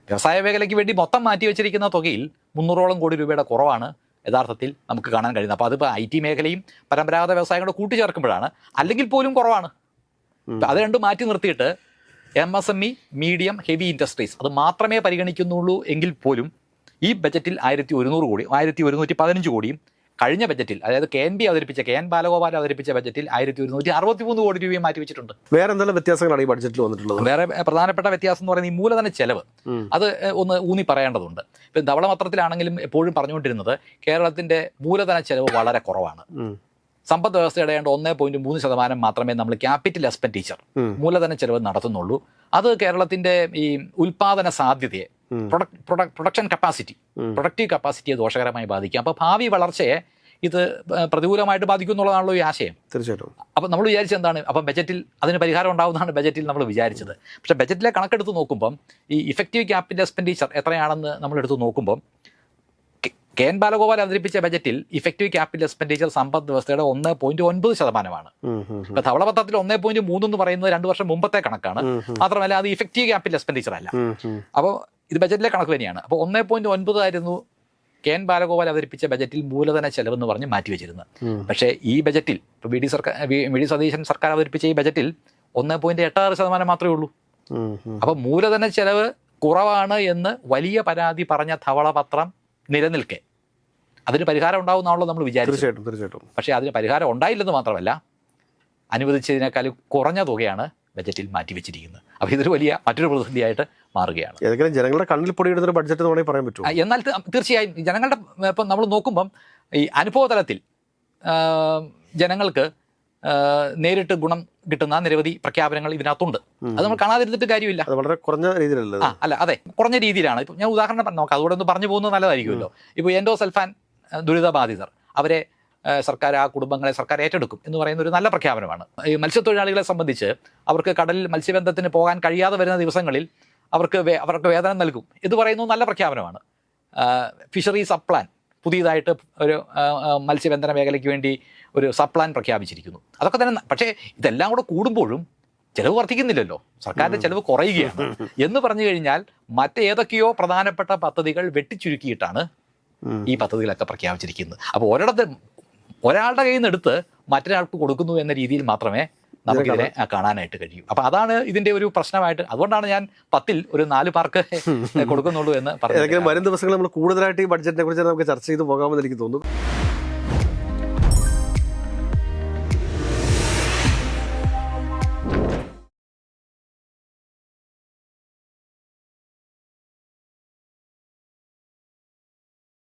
വ്യവസായ മേഖലയ്ക്ക് വേണ്ടി മൊത്തം മാറ്റി വെച്ചിരിക്കുന്ന തുകയിൽ 300ഓളം കോടി രൂപയുടെ കുറവാണ് യഥാർത്ഥത്തിൽ നമുക്ക് കാണാൻ കഴിയുന്നത്. അപ്പോൾ അതിപ്പോൾ IT മേഖലയും പരമ്പരാഗത വ്യവസായങ്ങളും കൂട്ടിച്ചേർക്കുമ്പോഴാണ്. അല്ലെങ്കിൽ പോലും കുറവാണ്. അത് രണ്ടും മാറ്റി നിർത്തിയിട്ട് MSME, മീഡിയം, ഹെവി ഇൻഡസ്ട്രീസ് അത് മാത്രമേ പരിഗണിക്കുന്നുള്ളൂ എങ്കിൽ പോലും ഈ ബജറ്റിൽ 1100 കോടി 1115 കോടിയും കഴിഞ്ഞ ബജറ്റിൽ, അതായത് KN ബാലഗോപാൽ അവതരിപ്പിച്ച ബജറ്റിൽ 1163 കോടി രൂപയും മാറ്റി വെച്ചിട്ടുണ്ട്. വേറെ എന്തെല്ലാം വ്യത്യാസങ്ങളാണ് ഈ ബഡ്ജറ്റിൽ വന്നിട്ടുള്ളത്? വേറെ പ്രധാനപ്പെട്ട വ്യത്യാസം എന്ന് പറയുന്നത് ഈ മൂലധന ചെലവ്. അത് ഒന്ന് ഊന്നി പറയേണ്ടതുണ്ട്. ഇപ്പം ധവളപത്രത്തിലാണെങ്കിലും എപ്പോഴും പറഞ്ഞുകൊണ്ടിരുന്നത് കേരളത്തിൻ്റെ മൂലധന ചെലവ് വളരെ കുറവാണ്. സമ്പദ് വ്യവസ്ഥയുടെ 1.3% മാത്രമേ നമ്മൾ ക്യാപിറ്റൽ എക്സ്പെൻഡിച്ചർ മൂലധന ചെലവ് നടത്തുന്നുള്ളൂ. അത് കേരളത്തിന്റെ ഈ ഉൽപാദന സാധ്യതയെ, പ്രൊഡക്ഷൻ കപ്പാസിറ്റി, പ്രൊഡക്റ്റീവ് കപ്പാസിറ്റിയെ ദോഷകരമായി ബാധിക്കും. അപ്പോൾ ഭാവി വളർച്ചയെ ഇത് പ്രതികൂലമായിട്ട് ബാധിക്കും എന്നുള്ളതാണല്ലോ ഈ ആശയം. തീർച്ചയായിട്ടും. അപ്പം നമ്മൾ വിചാരിച്ചത് എന്താണ്? അപ്പം ബജറ്റിൽ അതിന് പരിഹാരം ഉണ്ടാവുന്നതാണ് ബജറ്റിൽ നമ്മൾ വിചാരിച്ചത്. പക്ഷേ ബജറ്റിലെ കണക്കെടുത്ത് നോക്കുമ്പം ഈ ഇഫക്റ്റീവ് ക്യാപിറ്റൽ എക്സ്പെൻഡിച്ചർ എത്രയാണെന്ന് നമ്മളെടുത്ത് നോക്കുമ്പം കെ എൻ ബാലഗോപാൽ അവതരിപ്പിച്ച ബജറ്റിൽ ഇഫക്റ്റീവ് ക്യാപിറ്റൽ എക്സ്പെൻഡിച്ചർ സമ്പദ് വ്യവസ്ഥയുടെ 1.9%. ഇപ്പൊ ധവളപത്രത്തിൽ 1.3 എന്ന് പറയുന്നത് 2 വർഷം മുമ്പത്തെ കണക്കാണ്. മാത്രമല്ല അത് ഇഫക്റ്റീവ് ക്യാപിറ്റൽ എക്സ്പെൻഡിച്ചർ അല്ല. അപ്പോൾ ഇത് ബജറ്റിലെ കണക്ക് തന്നെയാണ്. അപ്പോൾ 1.9 ആയിരുന്നു കെ എൻ ബാലഗോപാൽ അവതരിപ്പിച്ച ബജറ്റിൽ മൂലധന ചെലവെന്ന് പറഞ്ഞ് മാറ്റിവെച്ചിരുന്നത്. പക്ഷേ ഈ ബജറ്റിൽ ഇപ്പോൾ വി ഡി സതീശൻ സർക്കാർ അവതരിപ്പിച്ച ഈ ബജറ്റിൽ 1.86% മാത്രമേ ഉള്ളൂ. അപ്പോൾ മൂലധന ചെലവ് കുറവാണ് എന്ന് വലിയ പരാതി പറഞ്ഞ ധവളപത്രം നിലനിൽക്കെ അതിന് പരിഹാരം ഉണ്ടാവുന്നാണല്ലോ നമ്മൾ വിചാരിച്ചു. തീർച്ചയായിട്ടും. പക്ഷേ അതിന് പരിഹാരം ഉണ്ടായില്ലെന്ന് മാത്രമല്ല, അനുവദിച്ചതിനേക്കാൾ കുറഞ്ഞ തുകയാണ് ബജറ്റിൽ മാറ്റിവെച്ചിരിക്കുന്നത്. അപ്പോൾ ഇതൊരു വലിയ മറ്റൊരു പ്രതിസന്ധിയായിട്ട് മാറുകയാണ്. ഏതെങ്കിലും ജനങ്ങളുടെ കണ്ണിൽ പൊടിയിടുന്നൊരു ബഡ്ജറ്റ് എന്ന് പറയാൻ പറ്റുമോ? എന്നാൽ തീർച്ചയായും ജനങ്ങളുടെ ഇപ്പം നമ്മൾ നോക്കുമ്പം ഈ അനുഭവ തലത്തിൽ ജനങ്ങൾക്ക് നേരിട്ട് ഗുണം കിട്ടുന്ന നിരവധി പ്രഖ്യാപനങ്ങൾ ഇതിനകത്തുണ്ട്. അത് നമ്മൾ കാണാതിരുന്നിട്ട് കാര്യമില്ല. വളരെ കുറഞ്ഞ രീതിയിലല്ല. അല്ല, അതെ, കുറഞ്ഞ രീതിയിലാണ്. ഇപ്പം ഞാൻ ഉദാഹരണം നോക്കാം, അതുകൂടെ ഒന്ന് പറഞ്ഞു പോകുന്നത് നല്ലതായിരിക്കുമല്ലോ. ഇപ്പോൾ എൻഡോസൾഫാൻ ദുരിതബാധിതർ, അവരെ സർക്കാർ, ആ കുടുംബങ്ങളെ സർക്കാർ ഏറ്റെടുക്കും എന്ന് പറയുന്ന ഒരു നല്ല പ്രഖ്യാപനമാണ്. ഈ മത്സ്യത്തൊഴിലാളികളെ സംബന്ധിച്ച് അവർക്ക് കടലിൽ മത്സ്യബന്ധനത്തിന് പോകാൻ കഴിയാതെ വരുന്ന ദിവസങ്ങളിൽ അവർക്ക് വേതനം നൽകും എന്ന് പറയുന്നത് നല്ല പ്രഖ്യാപനമാണ്. ഫിഷറി സപ്ലാൻ, പുതിയതായിട്ട് ഒരു മത്സ്യബന്ധന മേഖലയ്ക്ക് വേണ്ടി ഒരു സപ്ലാൻ പ്രഖ്യാപിച്ചിരിക്കുന്നു. അതൊക്കെ തന്നെ. പക്ഷേ ഇതെല്ലാം കൂടെ കൂടുമ്പോഴും ചെലവ് വർദ്ധിക്കുന്നില്ലല്ലോ, സർക്കാരിൻ്റെ ചെലവ് കുറയുകയാണ്. എന്ന് പറഞ്ഞു കഴിഞ്ഞാൽ മറ്റേതൊക്കെയോ പ്രധാനപ്പെട്ട പദ്ധതികൾ വെട്ടിച്ചുരുക്കിയിട്ടാണ് ഈ പദ്ധതികളൊക്കെ പ്രഖ്യാപിച്ചിരിക്കുന്നത്. അപ്പോൾ ഒരാളുടെ കയ്യിൽ നിന്ന് എടുത്ത് മറ്റൊരാൾക്ക് കൊടുക്കുന്നു എന്ന രീതിയിൽ മാത്രമേ നമുക്കിതിനെ കാണാനായിട്ട് കഴിയും. അപ്പോൾ അതാണ് ഇതിൻ്റെ ഒരു പ്രശ്നമായിട്ട്. അതുകൊണ്ടാണ് ഞാൻ 10ൽ ഒരു 4 മാർക്ക് കൊടുക്കുന്നുള്ളൂ എന്ന് പറഞ്ഞു. വരും ദിവസങ്ങൾ നമ്മൾ കൂടുതലായിട്ട് ഈ ബഡ്ജറ്റിനെ കുറിച്ച് നമുക്ക് ചർച്ച ചെയ്ത് പോകാമെന്ന് എനിക്ക് തോന്നുന്നു.